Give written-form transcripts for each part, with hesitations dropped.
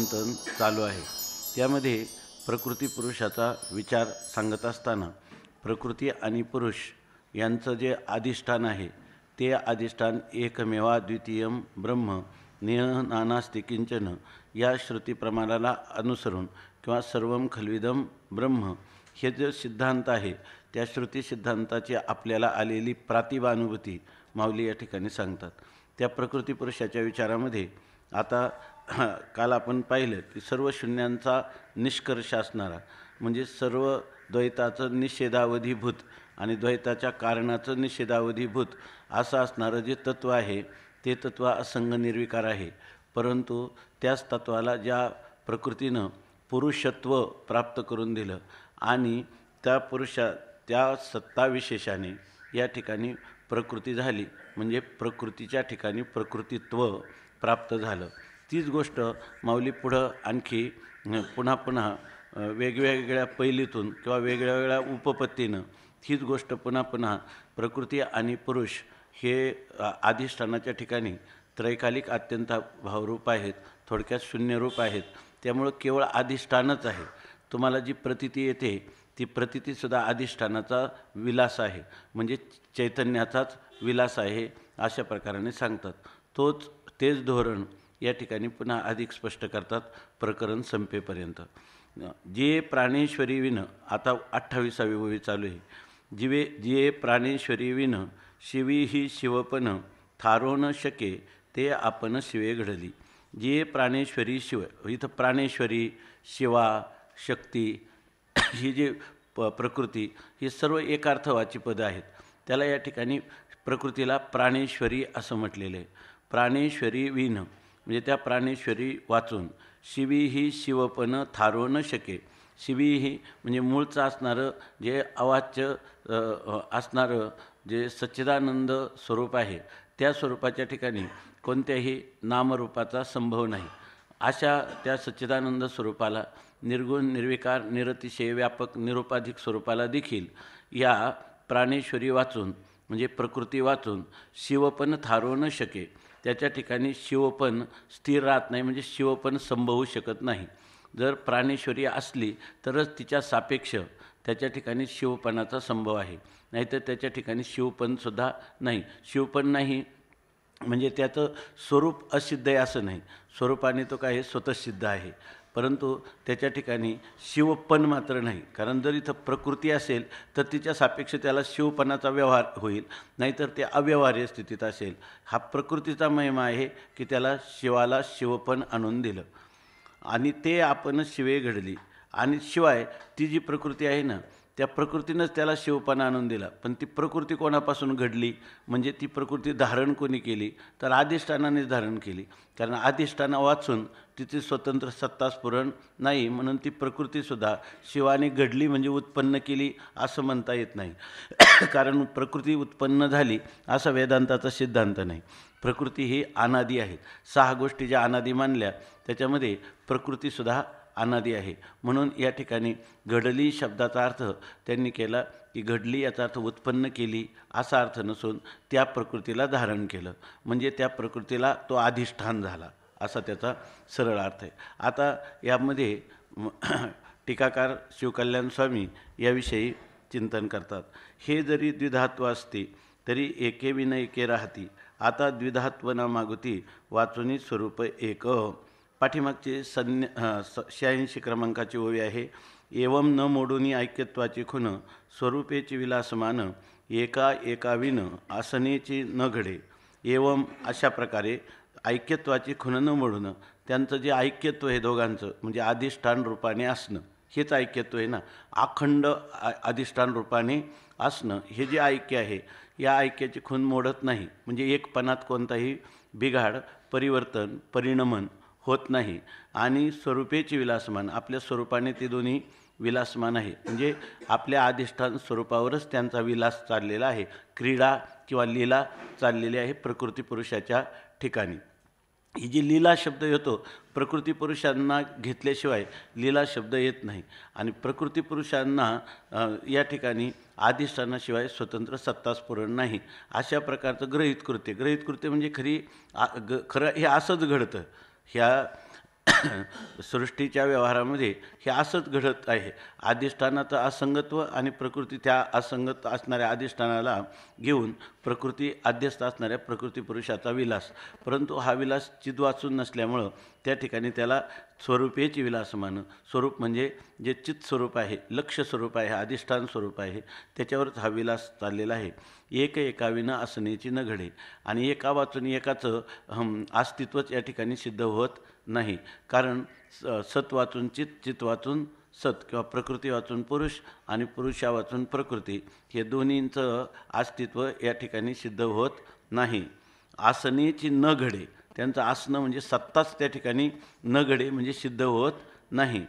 चिंतन चालू आहे। त्यामध्ये प्रकृती पुरुषाचा विचार सांगत असताना प्रकृती आणि पुरुष यांचं जे अधिष्ठान आहे ते अधिष्ठान एकमेवा द्वितीयम ब्रह्म नेह नानास्ति किंचन या श्रुतीप्रमाणाला अनुसरून किंवा सर्वम खल्विदम ब्रह्म हे जे सिद्धांत आहे त्या श्रुती सिद्धांताची आपल्याला आलेली प्रातिभानुभूती माऊली या ठिकाणी सांगतात। त्या प्रकृती पुरुषाच्या विचारामध्ये आता काल आपण पाहिलं की सर्व शून्यांचा निष्कर्ष असणारा म्हणजे सर्व द्वैताचं निषेधावधीभूत आणि द्वैताच्या कारणाचं निषेधावधीभूत असं असणारं जे तत्त्व आहे ते तत्त्व असंग निर्विकार आहे। परंतु त्याच तत्त्वाला ज्या प्रकृतीनं पुरुषत्व प्राप्त करून दिलं आणि त्या सत्ताविशेषाने या ठिकाणी प्रकृती झाली म्हणजे प्रकृतीच्या ठिकाणी प्रकृतित्व प्राप्त झालं। तीच गोष्ट माऊली पुढं आणखी पुन्हा पुन्हा वेगवेगळ्या पैलीतून किंवा वेगवेगळ्या उपपत्तीनं हीच गोष्ट पुन्हा पुन्हा प्रकृती आणि पुरुष हे अधिष्ठानाच्या ठिकाणी त्रैकालिक अत्यंत भावरूप आहेत, थोडक्यात शून्यरूप आहेत। त्यामुळं केवळ अधिष्ठानच आहे। तुम्हाला जी प्रतीती येते ती प्रतीतीसुद्धा अधिष्ठानाचा विलास आहे म्हणजे चैतन्याचाच विलास आहे अशा प्रकाराने सांगतात। तेच धोरण या ठिकाणी पुन्हा अधिक स्पष्ट करतात प्रकरण संपेपर्यंत। जे प्राणेश्वरी विन आता 28वी ओवी चालू आहे। जे प्राणेश्वरी विन शिवी ही शिवपन थारो न शके ते आपण शिवे घडली। जे प्राणेश्वरी शिव इथं प्राणेश्वरी शिवा शक्ती ही जी प्रकृती ही सर्व एकार्थवाची पदं आहेत। त्याला या ठिकाणी प्रकृतीला प्राणेश्वरी असं म्हटलेलं आहे। प्राणेश्वरी विन म्हणजे त्या प्राणेश्वरी वाचून शिवी ही शिवपन थारो न शके। शिवी ही म्हणजे मूळचं असणारं जे अवाच्य असणारं जे सच्चिदानंद स्वरूप आहे त्या स्वरूपाच्या ठिकाणी कोणत्याही नामरूपाचा संभव नाही। अशा त्या सच्चिदानंद स्वरूपाला निर्गुण निर्विकार निरतिशय व्यापक निरुपाधिक स्वरूपाला देखील या प्राणेश्वरी वाचून म्हणजे प्रकृती वाचून शिवपन थारो न शके त्याच्या ठिकाणी शिवपन स्थिर राहत नाही म्हणजे शिवपन संभवू शकत नाही। जर प्राणेश्वरी असली तरच तिच्या सापेक्ष त्याच्या ठिकाणी शिवपणाचा संभव आहे, नाहीतर त्याच्या ठिकाणी शिवपणसुद्धा नाही। शिवपण नाही म्हणजे त्याचं स्वरूप असिद्ध आहे असं नाही, स्वरूपाने तो काय स्वतःसिद्ध आहे, परंतु त्याच्या ठिकाणी शिवपण मात्र नाही। कारण जर इथं प्रकृती असेल तर तिच्या सापेक्ष त्याला शिवपणाचा व्यवहार होईल, नाहीतर ते अव्यवहार्य स्थितीत असेल। हा प्रकृतीचा महिमा आहे की त्याला शिवाला शिवपण आणून दिलं आणि ते आपण शिवे घडली। आणि शिवाय ती जी प्रकृती आहे ना त्या प्रकृतीनंच त्याला शिवपणा आणून दिला। पण ती प्रकृती कोणापासून घडली म्हणजे ती प्रकृती धारण कोणी केली तर अधिष्ठानानेच धारण केली। कारण अधिष्ठाना वाचून तिची स्वतंत्र सत्ता स्फुरण नाही म्हणून ती प्रकृतीसुद्धा शिवाने घडली म्हणजे उत्पन्न केली असं म्हणता येत नाही। कारण प्रकृती उत्पन्न झाली असा वेदांताचा सिद्धांत नाही। प्रकृती ही अनादी आहे। 6 गोष्टी ज्या अनादी मानल्या त्याच्यामध्ये प्रकृतीसुद्धा अनादी आहे। म्हणून या ठिकाणी घडली शब्दाचा अर्थ त्यांनी केला की घडली याचा अर्थ उत्पन्न केली असा अर्थ नसून त्या प्रकृतीला धारण केलं म्हणजे त्या प्रकृतीला तो अधिष्ठान झाला असा त्याचा सरळ अर्थ आहे। आता यामध्ये टीकाकार शिवकल्याण स्वामी याविषयी चिंतन करतात। हे जरी द्विधात्व असते तरी एके विन एके राहती, आता द्विधात्व न मागुती वाचुनी स्वरूप एक। पाठीमागची 86 क्रमांकाची ओवी आहे। एवं न मोडुनी ऐक्यत्वाची खुन स्वरूपेची विलासमान एका एका विन आसनेची न घडे। एवं अशा प्रकारे ऐक्यत्वाची खुन न मोडून त्यांचं जे ऐक्यत्व आहे दोघांचं म्हणजे अधिष्ठान रूपाने असणं हेच ऐक्यत्व आहे ना। अखंड अधिष्ठान रूपाने असणं हे जे ऐक्य आहे या ऐक्याची खून मोडत नाही म्हणजे एकपणात कोणताही बिघाड परिवर्तन परिणमन होत नाही। आणि स्वरूपेची विलासमान आपल्या स्वरूपाने ते दोन्ही विलासमान आहे म्हणजे आपल्या अधिष्ठान स्वरूपावरच त्यांचा विलास चाललेला आहे, क्रीडा किंवा लीला चाललेली आहे प्रकृती पुरुषाच्या ठिकाणी। ही जी लीला शब्द येतो प्रकृती पुरुषांना घेतल्याशिवाय लीला शब्द येत नाही आणि प्रकृती पुरुषांना या ठिकाणी अधिष्ठानाशिवाय स्वतंत्र सत्ता स्फुरण नाही अशा प्रकारचं गृहीत कृत्य म्हणजे खरं हे असंच घडतं। ह्या सृष्टीच्या व्यवहारामध्ये हे असंच घडत आहे. अधिष्ठानाचं असंगत्व आणि प्रकृती त्या असंगत असणाऱ्या अधिष्ठानाला घेऊन प्रकृती अध्यस्त असणाऱ्या प्रकृती पुरुषाचा विलास. परंतु हा विलास चिद्वाचून नसल्यामुळं त्या ठिकाणी त्याला स्वरूपेची विलास मानं. स्वरूप म्हणजे जे चित स्वरूप आहे, लक्ष स्वरूप आहे, अधिष्ठान स्वरूप आहे, त्याच्यावरच हा विलास चाललेला आहे. एक एकाविना असण्याची न घडे आणि एका वाचून एकाचं अस्तित्वच या ठिकाणी सिद्ध होत नाही. कारण सत वाचून चित, चित वाचून सत किंवा प्रकृती वाचून पुरुष आणि पुरुषा वाचून प्रकृती हे दोन्हींचं अस्तित्व या ठिकाणी सिद्ध होत नाही. आसनेची न घडे, त्यांचं आसनं म्हणजे सत्ताच त्या ठिकाणी न घडे म्हणजे सिद्ध होत नाही.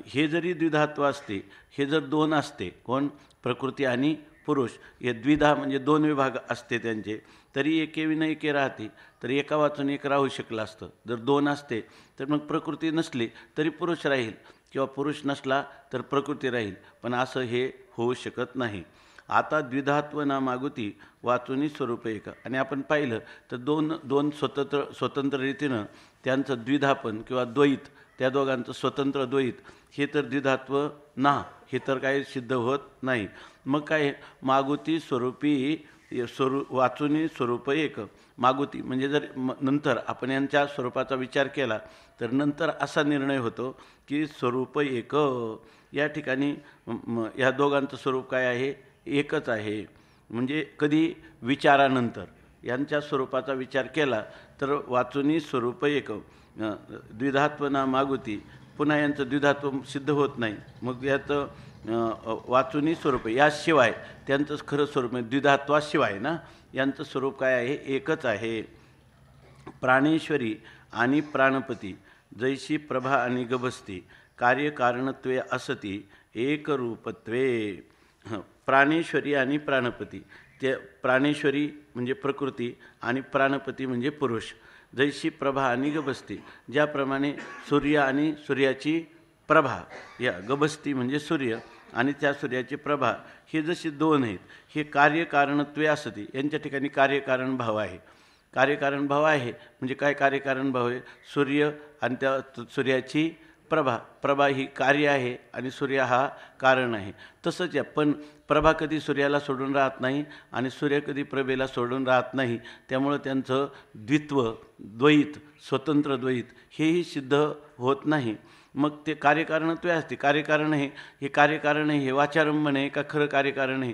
हे जरी द्विधात्व असते, हे जर दोन असते, कोण प्रकृती आणि पुरुष हे द्विधा म्हणजे दोन विभाग असते त्यांचे, तरी एके विना एके राहते. तर एका वाचून एक राहू शकलं असतं. जर दोन असते तर मग प्रकृती नसली तरी पुरुष राहील किंवा पुरुष नसला तर प्रकृती राहील. पण असं हे होऊ शकत नाही. आता द्विधात्व ना मागुती वाचूनी स्वरूप एक. आणि आपण पाहिलं तर दोन स्वतंत्र रीतीनं त्यांचं द्विधापन किंवा द्वैत, त्या दोघांचं स्वतंत्र द्वैत हे तर द्विधात्व ना, हे तर काही सिद्ध होत नाही. मग काय मागुती स्वरूपी वाचूनी स्वरूप एक. मागुती म्हणजे जर नंतर आपण यांच्या स्वरूपाचा विचार केला तर नंतर असा निर्णय होतो की स्वरूप एक. या ठिकाणी या दोघांचं स्वरूप काय आहे? एकच आहे. म्हणजे कधी विचारानंतर यांच्या स्वरूपाचा विचार केला तर वाचूनी स्वरूप एक. द्विधात्व ना मागुती, पुन्हा यांचं द्विधात्व सिद्ध होत नाही. मग याचं वाचूनी स्वरूप, याशिवाय त्यांचं खरं स्वरूप म्हणजे द्विधात्वाशिवाय ना यांचं स्वरूप काय आहे? एकच आहे. प्राणेश्वरी आणि प्राणपती जैशी प्रभा आणि गभस्ती कार्यकारणत्वे असती एकरूपत्वे. प्राणेश्वरी आणि प्राणपती, ते प्राणेश्वरी म्हणजे प्रकृती आणि प्राणपती म्हणजे पुरुष. जैशी प्रभा आणि गभस्ती, ज्याप्रमाणे सूर्य आणि सूर्याची प्रभा, या गभस्ती म्हणजे सूर्य आणि त्या सूर्याची प्रभा, हे जसे दोन आहेत, हे कार्यकारणत्वे असते. यांच्या ठिकाणी कार्यकारण भाव आहे. कार्यकारण भाव आहे म्हणजे काय? कार्यकारण भाव आहे सूर्य आणि त्या सूर्याची प्रभा. प्रभा ही कार्य आहे आणि सूर्य हा कारण आहे. तसंच आहे. पण प्रभा कधी सूर्याला सोडून राहत नाही आणि सूर्य कधी प्रभेला सोडून राहत नाही. त्यामुळं त्यांचं द्वित्व, द्वैत, स्वतंत्र द्वैत हेही सिद्ध होत नाही. मग ते कार्यकारणत्वे असते. कार्यकारण हे कार्यकारण आहे, हे वाचारंभण आहे का खरं कार्यकारण आहे?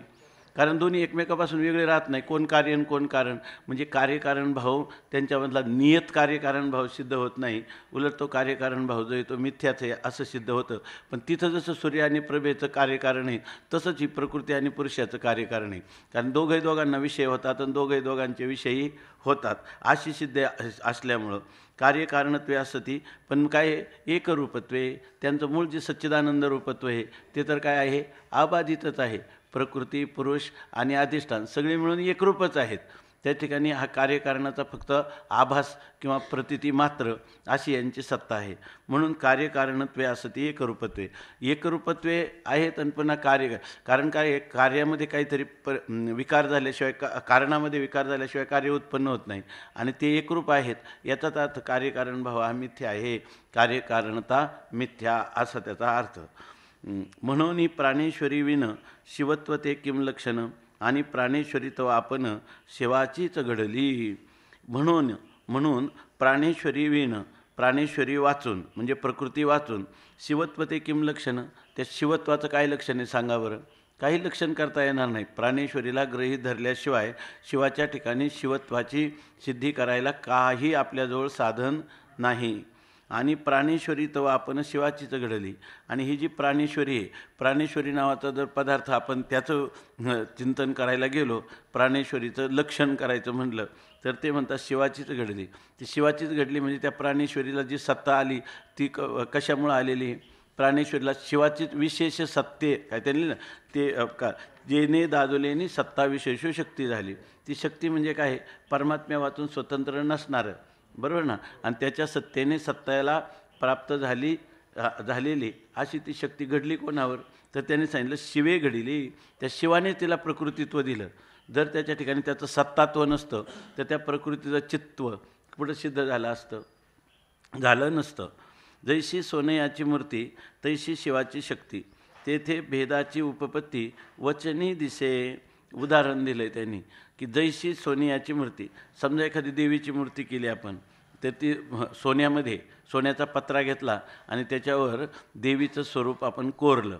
कारण दोन्ही एकमेकापासून वेगळे राहत नाही. कोण कार्य आणि कोण कारण. म्हणजे कार्यकारण भाव त्यांच्यामधला नियत कार्यकारण भाव सिद्ध होत नाही. उलट तो कार्यकारण भाव जो आहे तो मिथ्याच आहे असं सिद्ध होतं. पण तिथं जसं सूर्य आणि प्रभेचं कार्यकारण आहे तसंच ही प्रकृती आणि पुरुषाचं कार्यकारण आहे. कारण दोघांना विषय होतात आणि दोघांचे विषयी होतात अशी सिद्ध असल्यामुळं कार्यकारणत्वे असती. पण काय? एकरूपत्वे. त्यांचं मूळ जे सच्चिदानंद रूपत्व आहे ते तर काय आहे? अबाधितच आहे. प्रकृती, पुरुष आणि अधिष्ठान सगळे मिळून एकरूपच आहेत. त्या ठिकाणी हा कार्यकारणाचा फक्त आभास किंवा प्रतीती मात्र अशी यांची सत्ता आहे. म्हणून कार्यकारणत्वे असती एकरूपत्वे. एकरूपत्वे आहेत आणि पुन्हा कारण काय? कार्यामध्ये काहीतरी विकार झाल्याशिवाय, कारणामध्ये विकार झाल्याशिवाय कार्य उत्पन्न होत नाही आणि ते एकरूप आहेत. याचाच अर्थ कार्यकारण भाव हा मिथ्या आहे, कार्यकारणता मिथ्या असा त्याचा अर्थ. म्हणून ही प्राणेश्वरी विन शिवत्व ते किम लक्षण आणि प्राणेश्वरी तो आपण शिवाचीच घडली. म्हणून प्राणेश्वरी विन, प्राणेश्वरी वाचून म्हणजे प्रकृती वाचून शिवत्व ते किम लक्षण. त्या शिवत्वाचं काय लक्षण आहे सांगा बरं? काही लक्षण करता येणार नाही. प्राणेश्वरीला गृहीत धरल्याशिवाय शिवाच्या ठिकाणी शिवत्वाची सिद्धी करायला काही आपल्याजवळ साधन नाही. आणि प्राणेश्वरी तर आपण शिवाचीच घडली. आणि ही जी प्राणेश्वरी आहे, प्राणेश्वरी नावाचा जर पदार्थ आपण त्याचं चिंतन करायला गेलो, प्राणेश्वरीचं लक्षण करायचं म्हटलं तर ते म्हणतात शिवाचीच घडली. ती शिवाचीच घडली म्हणजे त्या प्राणेश्वरीला जी सत्ता आली ती कशामुळं आलेली? प्राणेश्वरीला शिवाचीच विशेष सत्ते काय त्यांनी ना ते जेने दादोलेनी सत्ता विशेष शक्ती झाली. ती शक्ती म्हणजे काय? परमात्म्या वाचून स्वतंत्र नसणारं, बरोबर ना. आणि त्याच्या सत्तेने सत्तेला प्राप्त झालेली अशी ती शक्ती घडली कोणावर? तर त्याने सांगितलं शिवे घडली. त्या शिवाने तिला प्रकृतित्व दिलं. जर त्याच्या ठिकाणी त्याचं सत्तात्व नसतं तर त्या प्रकृतीचं चित्त्व कुठं सिद्ध झालं असतं? झालं नसतं. जैशी सोनयाची मूर्ती तैशी शिवाची शक्ती, तेथे भेदाची उपपत्ती वचनी दिसे. उदाहरण दिलं आहे त्यांनी की जैशी सोनियाची मूर्ती, समजा एखादी देवीची मूर्ती केली आपण, तर ती सोन्यामध्ये सोन्याचा पत्रा घेतला आणि त्याच्यावर देवीचं स्वरूप आपण कोरलं,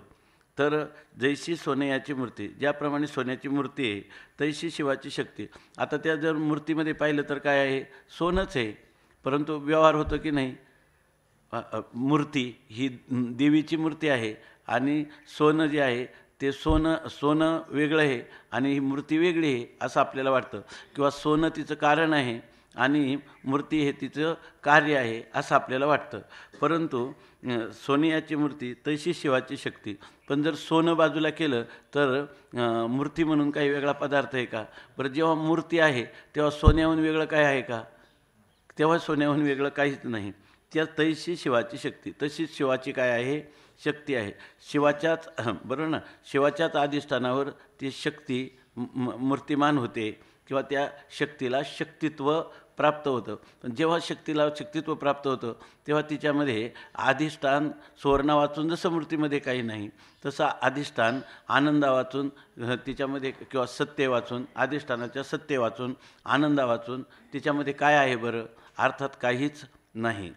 तर जैशी सोनयाची मूर्ती, ज्याप्रमाणे सोन्याची मूर्ती आहे तैशी शिवाची शक्ती. आता त्या जर मूर्तीमध्ये पाहिलं तर काय आहे, सोनंच आहे, परंतु व्यवहार होतो की नाही. मूर्ती ही देवीची मूर्ती आहे आणि सोनं जे आहे ते सोनं वेगळं आहे आणि ही मूर्ती वेगळी आहे असं आपल्याला वाटतं, किंवा सोनं तिचं कारण आहे आणि मूर्ती हे तिचं कार्य आहे असं आपल्याला वाटतं. परंतु सोनियाची मूर्ती तशी शिवाची शक्ती. पण जर सोनं बाजूला केलं तर मूर्ती म्हणून काही वेगळा पदार्थ आहे का? बरं, जेव्हा मूर्ती आहे तेव्हा सोन्याहून वेगळं काय आहे का? तेव्हा सोन्याहून वेगळं काहीच नाही. त्या तैशी शिवाची शक्ती, तशीच शिवाची काय आहे, शक्ती आहे. शिवाच्याच बरोबर ना, शिवाच्याच अधिष्ठानावर ती शक्ती मूर्तिमान होते किंवा त्या शक्तीला शक्तित्व प्राप्त होतं. पण जेव्हा शक्तीला शक्तित्व प्राप्त होतं तेव्हा तिच्यामध्ये अधिष्ठान सुवर्णा वाचून जसं मूर्तीमध्ये काही नाही, तसं अधिष्ठान आनंदा वाचून तिच्यामध्ये, किंवा सत्य वाचून, अधिष्ठानाच्या सत्य वाचून, आनंदा वाचून तिच्यामध्ये काय आहे बरं? अर्थात काहीच नाही.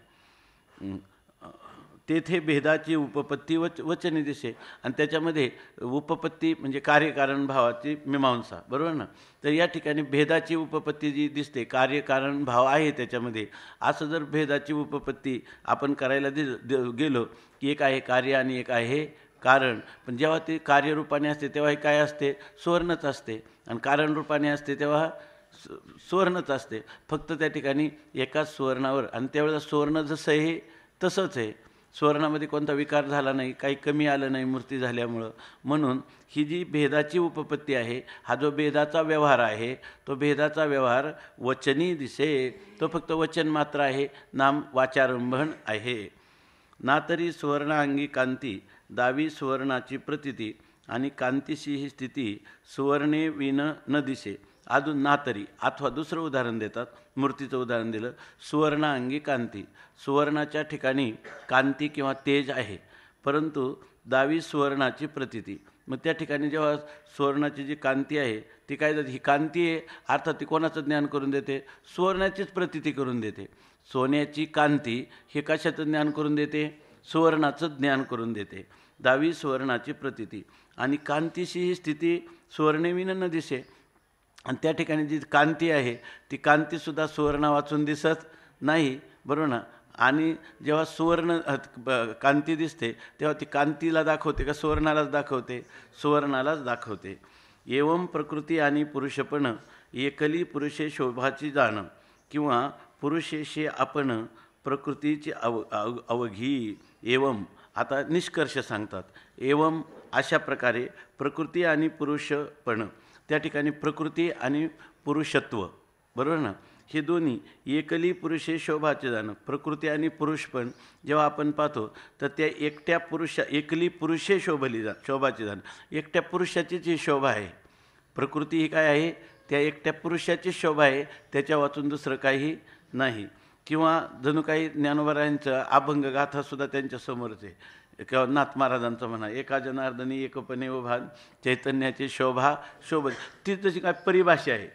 तेथे भेदाची उपपत्ती वचनी दिसे. आणि त्याच्यामध्ये उपपत्ती म्हणजे कार्यकारण भावाची मीमांसा, बरोबर ना. तर या ठिकाणी भेदाची उपपत्ती जी दिसते, कार्यकारण भाव आहे त्याच्यामध्ये. असं जर भेदाची उपपत्ती आपण करायला गेलो की एक आहे कार्य आणि एक आहे कारण, पण जेव्हा ते कार्यरूपाने असते तेव्हा हे काय असते, सुवर्णच असते, आणि कारणरूपाने असते तेव्हा सुवर्णच असते. फक्त त्या ठिकाणी एकाच सुवर्णावर, आणि त्यावेळेला सुवर्ण जसं आहे तसंच आहे, सुवर्णामध्ये कोणता विकार झाला नाही, काही कमी आलं नाही मूर्ती झाल्यामुळं. म्हणून ही जी भेदाची उपपत्ती आहे, हा जो भेदाचा व्यवहार आहे, तो भेदाचा व्यवहार वचनी दिसे, तो फक्त वचन मात्र आहे, नाम वाचारंभण आहे. ना तरी सुवर्णांगी कांती दावी सुवर्णाची प्रतीती, आणि कांतीशी ही स्थिती सुवर्णे विन न दिसे. अजून ना तरी, अथवा दुसरं उदाहरण देतात, मूर्तीचं उदाहरण दिलं, सुवर्णांगी कांती, सुवर्णाच्या ठिकाणी कांती किंवा तेज आहे, परंतु दावी सुवर्णाची प्रतीती. मग त्या ठिकाणी जेव्हा सुवर्णाची जी कांती आहे ती काय जाते, ही कांती आहे, अर्थात ती कोणाचं ज्ञान करून देते, सुवर्णाचीच प्रतीती करून देते. सोन्याची कांती हे कशाचं ज्ञान करून देते, सुवर्णाचं ज्ञान करून देते. दावी सुवर्णाची प्रतीती, आणि कांतीशी ही स्थिती सुवर्णेविन न दिसे. आणि त्या ठिकाणी जी कांती आहे ती कांतीसुद्धा सुवर्ण वाचून दिसत नाही, बरोबर ना. आणि जेव्हा सुवर्ण कांती दिसते तेव्हा ती कांतीला दाखवते का सुवर्णालाच दाखवते, सुवर्णालाच दाखवते. एवं प्रकृती आणि पुरुषपण एकली पुरुषे शोभाची जाणं, किंवा पुरुषेशी आपण प्रकृतीची अवघी. एवं, आता निष्कर्ष सांगतात. एवं, अशा प्रकारे प्रकृती आणि पुरुषपण, त्या ठिकाणी प्रकृती आणि पुरुषत्व, बरोबर ना, हे दोन्ही एकली पुरुषे शोभाचे जाणं. प्रकृती आणि पुरुषपण जेव्हा आपण पाहतो तर त्या एकट्या एकली पुरुषे शोभाचे जाणं, एकट्या पुरुषाचीच ही शोभा आहे. प्रकृती ही काय आहे, त्या एकट्या पुरुषाची शोभा आहे, त्याच्या वाचून दुसरं काही नाही. किंवा जणू काही ज्ञानोबरायांचं अभंग गाथासुद्धा त्यांच्यासमोरच आहे, किंवा नाथ महाराजांचं म्हणा, एका जनार्दनी एकपणे उभान चैतन्याची शोभा शोभ, ती तशी काय परिभाषा आहे.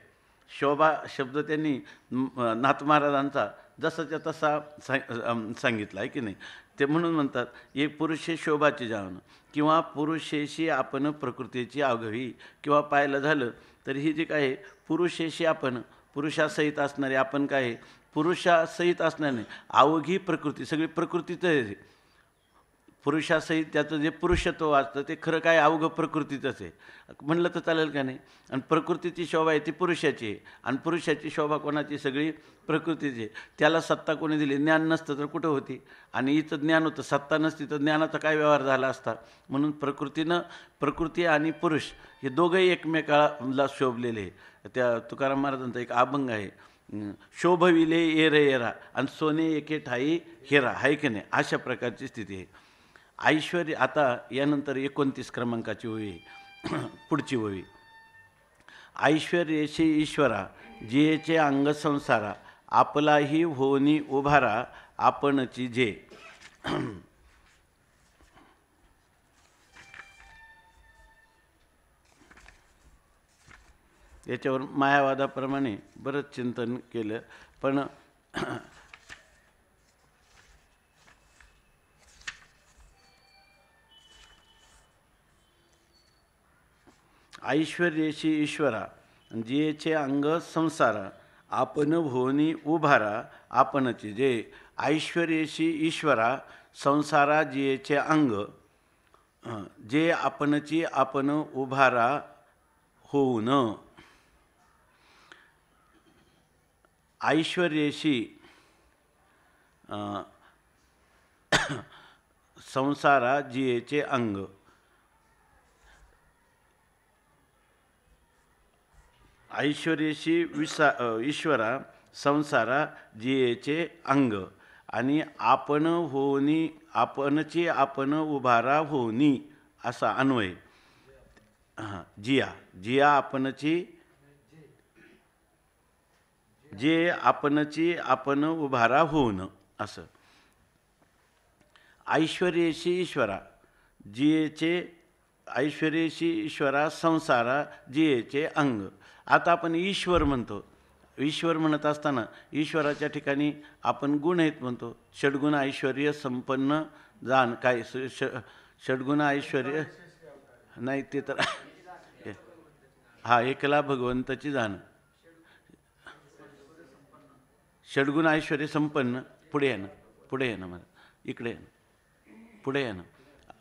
शोभा शब्द त्यांनी नाथ महाराजांचा जसाच्या तसा सांगितला आहे की नाही. ते म्हणून म्हणतात एक पुरुषे शोभाची जाणं, किंवा पुरुषेशी आपण प्रकृतीची अवघवी. किंवा पाहायला झालं तर ही जी काय पुरुषेशी आपण, पुरुषासहित असणारे आपण, काय पुरुषासहित असणार नाही, अवघी प्रकृती, सगळी प्रकृतीचं आहे. पुरुषासहित त्याचं जे पुरुषत्व वाचतं ते खरं काय अवघं प्रकृतीचंच आहे म्हणलं तर चालेल का नाही. आणि प्रकृतीची शोभा आहे ती पुरुषाची आहे, आणि पुरुषाची शोभा कोणाची, सगळी प्रकृतीची. त्याला सत्ता कोणी दिली, ज्ञान नसतं तर कुठं होती, आणि हिचं ज्ञान होतं, सत्ता नसती तर ज्ञानाचा काय व्यवहार झाला असता. म्हणून प्रकृती आणि पुरुष हे दोघंही एकमेकाला शोभलेले आहे. त्या तुकाराम महाराजांचा एक अभंग आहे, शोभविले येरा आणि सोने एके ठाई हेरा, आहे की नाही, अशा प्रकारची स्थिती आहे. ऐश्वर्य, आता यानंतर 29 क्रमांकाची ओवी, पुढची ओवी. ऐश्वर्येशी ईश्वरा जियेचे अंग संसारा, आपलाही होनी उभारा, आपणची जे याच्यावर मायावादाप्रमाणे बरंच चिंतन केलं, पण ऐश्वर्येशी ईश्वरा जेचे अंग संसारा आपण भुवनी उभारा आपणची जे. ऐश्वर्येशी ईश्वरा संसारा जेचे अंग जे आपणची आपण उभारा होऊन. ऐश्वर्येशी संसारा जियेचे अंग. ऐश्वर्येशी ईश्वरा संसारा जियेचे अंग आणि आपण होनी आपणची आपण उभारा होनी असा अन्वय. जिया जिया आपणची जे आपणची आपण उभारा होऊन असं. ऐश्वर्येशी ईश्वरा जियेचे ऐश्वर्येशी ईश्वरा संसारा जियेचे अंग. आता आपण ईश्वर म्हणतो. ईश्वर म्हणत असताना ईश्वराच्या ठिकाणी आपण गुण आहेत म्हणतो. षड्गुण ऐश्वर्य संपन्न जाण काय षड्गुण ऐश्वर्य नाही ते तर हा एकला भगवंताची जाण. षड्गुण ऐश्वर्य संपन्न पुढे आहे ना, पुढे आहे ना, मला इकडे आहे ना, पुढे आहे ना.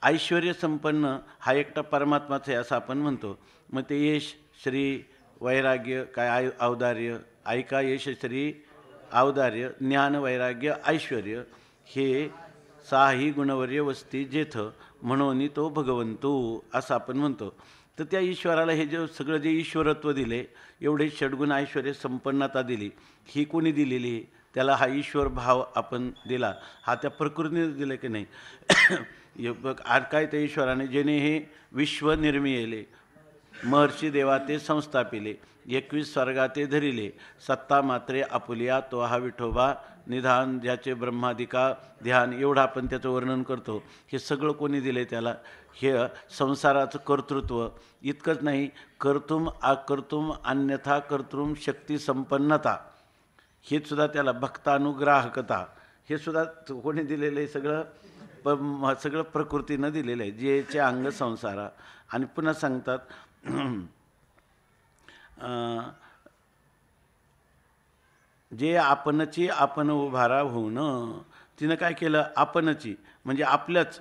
ऐश्वर्य संपन्न हा एकटा परमात्माच आहे असं आपण म्हणतो. मग ते यश श्री वैराग्य काय औदार्य ऐका यश श्री औदार्य ज्ञान वैराग्य ऐश्वर्य हे साही गुणवर्य वस्ती जेथ म्हणून तो भगवंतो असं आपण म्हणतो. तर त्या ईश्वराला हे जे सगळं जे ईश्वरत्व दिले एवढे षड्गुण ऐश्वर्य संपन्नता दिली ही कोणी दिलेली. त्याला हा ईश्वर भाव आपण दिला. हा त्या प्रकृतीने दिले की नाही. आज काय त्या ईश्वराने जेणे हे विश्व निर्मिले महर्षी देवा ते संस्थापिले 21 स्वर्गाते धरिले सत्ता मात्रे आपुलिया तो हा विठोबा निधान ज्याचे ब्रह्मादिका ध्यान. एवढं आपण त्याचं वर्णन करतो. हे सगळं कोणी दिले त्याला. हे संसाराचं कर्तृत्व इतकंच नाही, कर्तुम अकर्तुम अन्यथा कर्तृम शक्ती संपन्नता हे सुद्धा त्याला भक्तानुग्राहकता हे सुद्धा कोणी दिलेलं आहे. सगळं प्रकृतीनं दिलेलं आहे. जेचे अंग संसारा. आणि पुन्हा सांगतात जे आपणची आपण उभारा होऊन. तिनं काय केलं आपणची म्हणजे आपल्याच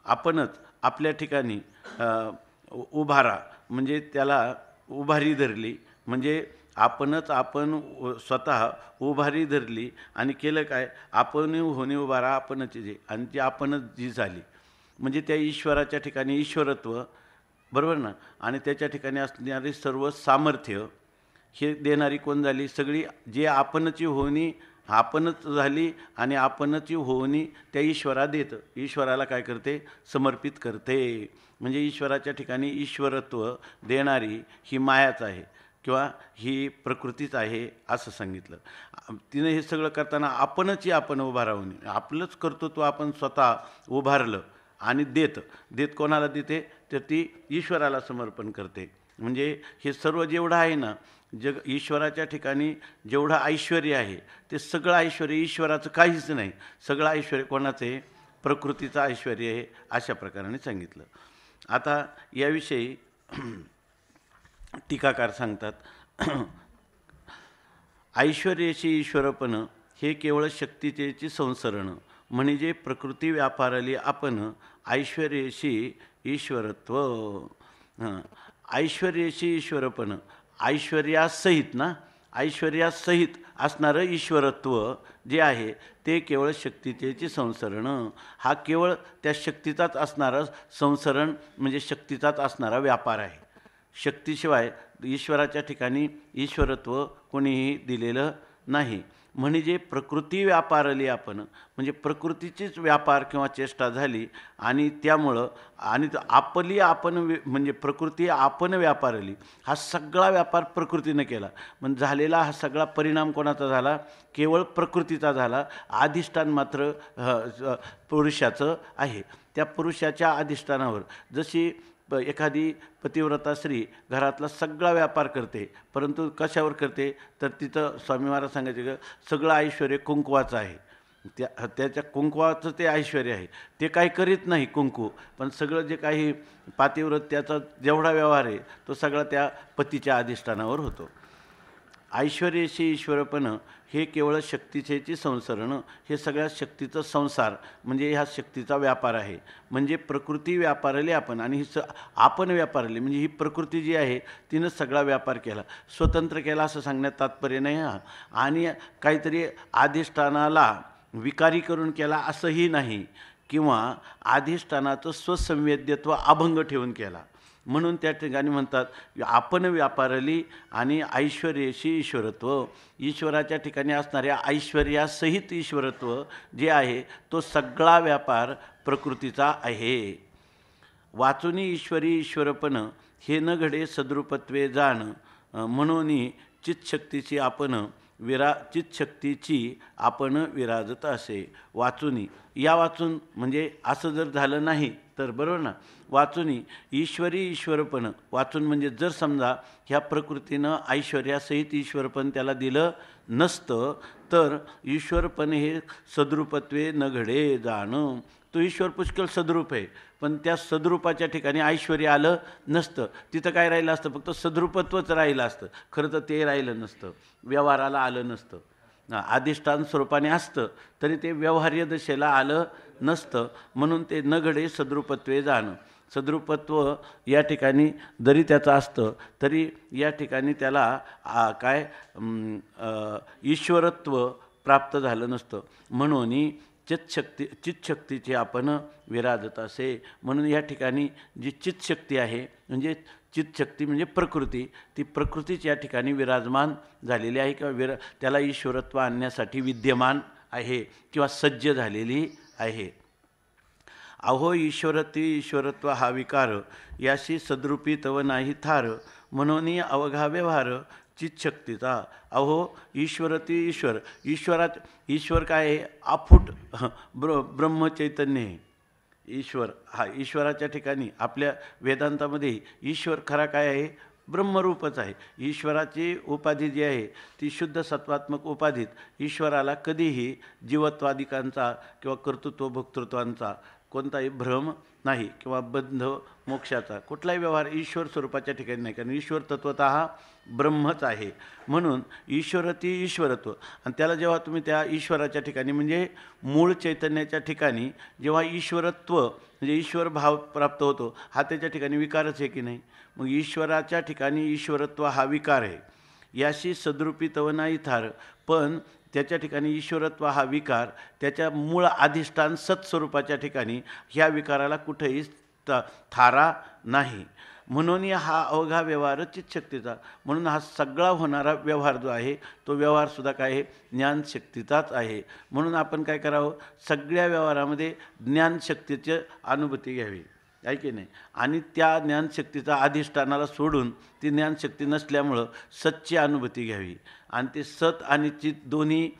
आपणच आपल्या ठिकाणी उभारा म्हणजे त्याला उभारी धरली. म्हणजे आपणच आपण स्वतः उभारी धरली आणि केलं काय आपण होणे उभारा आपणच जे. आणि ती आपणच जी झाली म्हणजे त्या ईश्वराच्या ठिकाणी ईश्वरत्व बरोबर ना. आणि त्याच्या ठिकाणी असणारी सर्व सामर्थ्य हे देणारी कोण झाली सगळी. जे आपणची होणी आपणच झाली आणि आपणची होणी त्या ईश्वरा देतं. ईश्वराला काय करते समर्पित करते. म्हणजे ईश्वराच्या ठिकाणी ईश्वरत्व देणारी ही मायाच आहे किंवा ही प्रकृतीच आहे असं सांगितलं. तिने हे सगळं करताना आपणची आपण उभा राहून आपलंच कर्तृत्व आपण स्वतः उभारलं आणि देत कोणाला देते तर ती ईश्वराला समर्पण करते. म्हणजे हे सर्व जेवढं आहे ना जग ईश्वराच्या ठिकाणी जेवढं ऐश्वर्य आहे ते सगळं ऐश्वर्य ईश्वराचं काहीच नाही. सगळं ऐश्वर्य कोणाचं आहे प्रकृतीचं ऐश्वर्य आहे अशा प्रकाराने सांगितलं. आता याविषयी टीकाकार सांगतात ऐश्वर्याशी ईश्वरपण हे केवळ शक्तीचेची संसरण म्हणजे प्रकृती व्यापारली आपण ऐश्वर्याशी ईश्वरत्व. ऐश्वर्याशी ईश्वरपण ऐश्वर्यासहित ना ऐश्वर्यासहित असणारं ईश्वरत्व जे आहे ते केवळ शक्तीचेची संसरण. हा केवळ त्या शक्तीचाच असणारा संसरण म्हणजे शक्तीचाच असणारा व्यापार आहे. शक्तीशिवाय ईश्वराच्या ठिकाणी ईश्वरत्व कोणीही दिलेलं नाही. म्हणजे प्रकृती व्यापारली आपण, म्हणजे प्रकृतीचीच व्यापार किंवा चेष्टा झाली आणि त्यामुळं आणि आपली आपण म्हणजे प्रकृती आपण व्यापारली, हा सगळा व्यापार प्रकृतीनं केला. म्हणजे झालेला हा सगळा परिणाम कोणाचा झाला? केवळ प्रकृतीचा झाला. अधिष्ठान मात्र पुरुषाचं आहे. त्या पुरुषाच्या अधिष्ठानावर जशी एखादी पतिव्रता स्त्री घरातला सगळा व्यापार करते, परंतु कशावर करते? तर तिथं स्वामी महाराज सांगायचे की सगळं ऐश्वर कुंकवाचं आहे. त्याच्या कुंकवाचं ते ऐश्वर आहे. ते काही करीत नाही कुंकू, पण सगळं जे काही पातिव्रत्याचा जेवढा व्यवहार आहे तो सगळा त्या पतीच्या अधिष्ठानावर होतो. ऐश्वर्यशी ईश्वरपण हे केवळ शक्तीचेची संसरण, हे सगळ्या शक्तीचं संसार म्हणजे ह्या शक्तीचा व्यापार आहे. म्हणजे प्रकृती व्यापारली आपण आणि आपण व्यापारली, म्हणजे ही प्रकृती जी आहे तिनं सगळा व्यापार केला, स्वतंत्र केला असं सांगण्यात तात्पर्य नाही. आणि काहीतरी अधिष्ठानाला विकारी करून केला असंही नाही, किंवा अधिष्ठानाचं स्वसंवेद्यत्व अभंग ठेवून केला. म्हणून त्या ठिकाणी म्हणतात आपण व्यापारली आणि ऐश्वर्यशी ईश्वरत्व. ईश्वराच्या ठिकाणी असणाऱ्या ऐश्वर्यासहित ईश्वरत्व जे आहे तो सगळा व्यापार प्रकृतीचा आहे. वाचुनी ईश्वरी ईश्वरपण हे न घडे सद्रूपत्वे जाण, म्हणून चित्शक्तीची आपण विराजत असे. वाचुनी या वाचून म्हणजे असं जर झालं नाही तर बरोबर ना, वाचुनी ईश्वरी ईश्वरपण वाचून म्हणजे जर समजा ह्या प्रकृतीनं ऐश्वर्यासहित ईश्वरपण त्याला दिलं नसतं तर ईश्वरपण हे सद्रूपत्वे न घडे जाणं. तो ईश्वर पुष्कळ सद्रूप आहे, पण त्या सद्रूपाच्या ठिकाणी ऐश्वर्य आलं नसतं. तिथं काय राहिलं असतं? फक्त सद्रूपत्वच राहिलं असतं. खरं तर ते राहिलं नसतं, व्यवहाराला आलं नसतं. अधिष्ठान स्वरूपाने असतं तरी ते व्यवहार्य दशेला आलं नसतं. म्हणून ते न घडे सद्रूपत्वे जाणं. सद्रूपत्व या ठिकाणी जरी त्याचं असतं तरी या ठिकाणी त्याला ईश्वरत्व प्राप्त झालं नसतं. म्हणून चित्शक्तीचे आपण विराजत असे. म्हणून या ठिकाणी जी चित्शक्ती आहे म्हणजे चित्शक्ती म्हणजे प्रकृती, ती प्रकृतीच या ठिकाणी विराजमान झालेली आहे किंवा त्याला ईश्वरत्व आणण्यासाठी विद्यमान आहे किंवा सज्ज झालेली आहे. अहो ईश्वरत्व हा विकार, याशी सद्रूपी तव नाही थार, म्हणून अवघा व्यवहार चित्शक्तीचा. अहो ईश्वर काय आहे? अफूट ब्रह्मचैतन्य आहे ईश्वर. हा ईश्वराच्या ठिकाणी आपल्या वेदांतामध्ये ईश्वर खरा काय आहे? ब्रह्मरूपच आहे. ईश्वराची उपाधी जी आहे ती शुद्ध सत्वात्मक उपाधीत ईश्वराला कधीही जीवत्वादिकांचा किंवा कर्तृत्व भोक्तृत्वांचा कोणताही भ्रम नाही किंवा बंध मोक्षाचा कुठलाही व्यवहार ईश्वर स्वरूपाच्या ठिकाणी नाही, कारण ईश्वर तत्वतः ब्रह्मच आहे. म्हणून ईश्वरती ईश्वरत्व, आणि त्याला जेव्हा तुम्ही त्या ईश्वराच्या ठिकाणी म्हणजे मूळ चैतन्याच्या ठिकाणी जेव्हा ईश्वरत्व म्हणजे ईश्वर भाव प्राप्त होतो, हा त्याच्या ठिकाणी विकारच आहे की नाही? मग ईश्वराच्या ठिकाणी ईश्वरत्व हा विकार आहे. याशी सद्रूपी तव नाही थार, पण त्याच्या ठिकाणी ईश्वरत्व हा विकार त्याच्या मूळ अधिष्ठान सत्स्वरूपाच्या ठिकाणी ह्या विकाराला कुठेही थारा नाही. म्हणून हा अवघा व्यवहार चित्शक्तीचा. म्हणून हा सगळा होणारा व्यवहार जो आहे तो व्यवहारसुद्धा काय आहे? ज्ञानशक्तीचाच आहे. म्हणून आपण काय करावं? सगळ्या व्यवहारामध्ये ज्ञानशक्तीची अनुभूती घ्यावी, आहे की नाही? आणि त्या ज्ञानशक्तीचा अधिष्ठानाला सोडून ती ज्ञानशक्ती नसल्यामुळं सतची अनुभूती घ्यावी. आणि ते सत आणि चित दोन्ही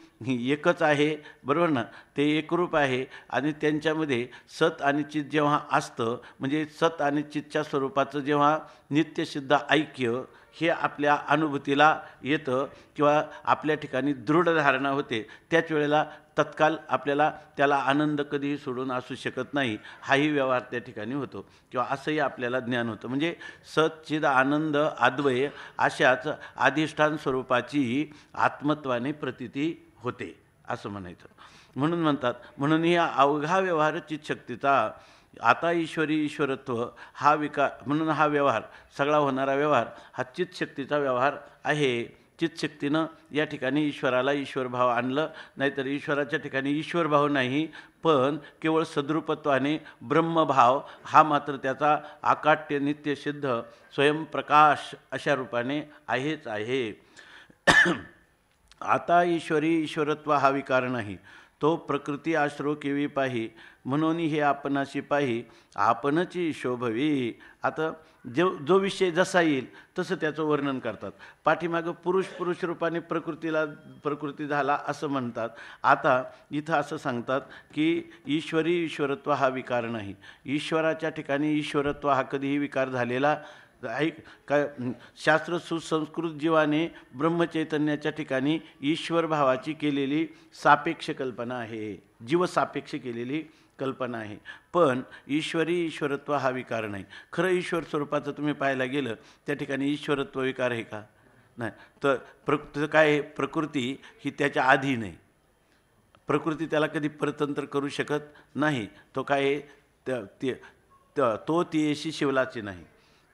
एकच आहे, बरोबर ना? ते एकरूप आहे. आणि त्यांच्यामध्ये सत आणि चित जेव्हा असतं म्हणजे सत आणि चितच्या स्वरूपाचं जेव्हा नित्यसिद्ध ऐक्य हे आपल्या अनुभूतीला येतं किंवा आपल्या ठिकाणी दृढ धारणा होते, त्याच वेळेला तत्काल आपल्याला त्याला आनंद कधीही सोडून असू शकत नाही, हाही व्यवहार त्या ठिकाणी होतो किंवा असंही आपल्याला ज्ञान होतं. म्हणजे सच्चिद आनंद अद्वय अशाच अधिष्ठान स्वरूपाची आत्मत्वाने प्रतीती होते असं म्हणायचं. म्हणून म्हणतात, म्हणून या अवघा व्यवहार चित्शक्तीचा. आता ईश्वरत्व हा विकार, म्हणून हा व्यवहार सगळा होणारा व्यवहार हा चित्शक्तीचा व्यवहार आहे. चित्शक्तीनं या ठिकाणी ईश्वराला ईश्वरभाव आणलं, नाहीतर ईश्वराच्या ठिकाणी ईश्वरभाव नाही, पण केवळ सद्रूपत्वाने ब्रह्मभाव हा मात्र त्याचा आकाट्य नित्यसिद्ध स्वयंप्रकाश अशा रूपाने आहेच आहे. आता ईश्वरी ईश्वरत्व हा विकार नाही, तो प्रकृती आश्रो केवी पाही, म्हणून हे आपणाशी पाही, आपणची शोभवी. आता जो विषय जसा येईल तसं त्याचं वर्णन करतात. पाठीमागं पुरुष रूपाने प्रकृती झाला असं म्हणतात. आता इथं असं सांगतात की ईश्वरी ईश्वरत्व हा विकार नाही. ईश्वराच्या ठिकाणी ईश्वरत्व हा कधीही विकार झालेला ऐक काय. शास्त्र सुसंस्कृत जीवाने ब्रह्मचैतन्याच्या ठिकाणी ईश्वर भावाची केलेली सापेक्ष कल्पना आहे, जीवसापेक्ष केलेली कल्पना आहे. पण ईश्वरी ईश्वरत्व हा विकार नाही. खरं ईश्वर स्वरूपाचं तुम्ही पाहायला गेलं त्या ठिकाणी ईश्वरत्व विकार आहे का? नाही. तर काय आहे, प्रकृती ही त्याच्या आधी नाही. प्रकृती त्याला कधी परतंत्र करू शकत नाही. तो काय आहे, तो तियेशी शिवलाचे नाही.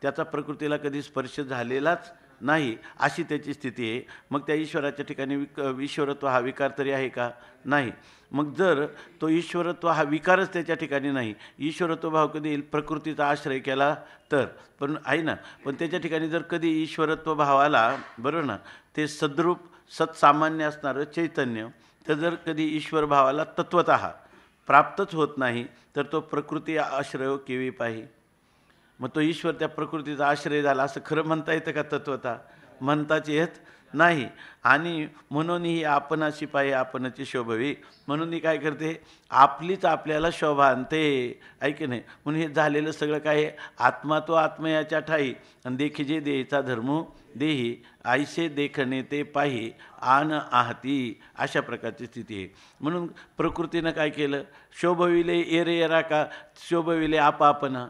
त्याचा प्रकृतीला कधी स्पर्श झालेलाच नाही, अशी त्याची स्थिती आहे. मग त्या ईश्वराच्या ठिकाणी ईश्वरत्व हा विकार तरी आहे का? नाही. मग जर तो ईश्वरत्व हा विकारच त्याच्या ठिकाणी नाही, ईश्वरत्व भाव कधी येईल, प्रकृतीचा आश्रय केला तर. पण आहे ना, पण त्याच्या ठिकाणी जर कधी ईश्वरत्व भावाला, बरोबर ना, ते सद्रूप सत्सामान्य असणारं चैतन्य, तर जर कधी ईश्वर भावाला तत्वतः प्राप्तच होत नाही, तर तो प्रकृती आश्रय केवी पाही. मग तो ईश्वर त्या प्रकृतीचा आश्रय झाला असं खरं म्हणता येतं का? तत्वता म्हणताच येत नाही. आणि म्हणून ही आपणाशी पाही आपणाची शोभवी, म्हणून ही काय करते, आपलीच आपल्याला शोभा आणते. ऐक नाही. म्हणून हे झालेलं सगळं काय, आत्मा तो आत्मयाच्या ठाई, आणि देखिजे देहीचा धर्म देही, आईसे देखणे ते पाही आन आहती, अशा प्रकारची स्थिती आहे. म्हणून प्रकृतीनं काय केलं, शोभविले एरे येरा का शोभविले आपणा.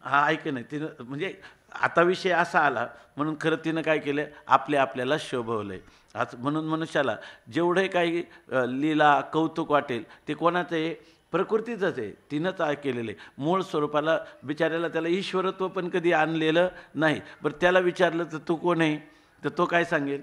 हा ऐक नाही, तिनं म्हणजे आता विषय असा आला म्हणून खरं तिनं काय केलं, आपल्याला शोभवलं आहे. आज म्हणून मनुष्याला जेवढे काही लीला कौतुक वाटेल ते कोणाचं आहे, प्रकृतीचंच आहे. तिनंच केलेलं आहे. मूळ स्वरूपाला बिचाऱ्याला त्याला ईश्वरत्व पण कधी आणलेलं नाही. बरं त्याला विचारलं तर तू कोण आहे, तर तो काय सांगेल,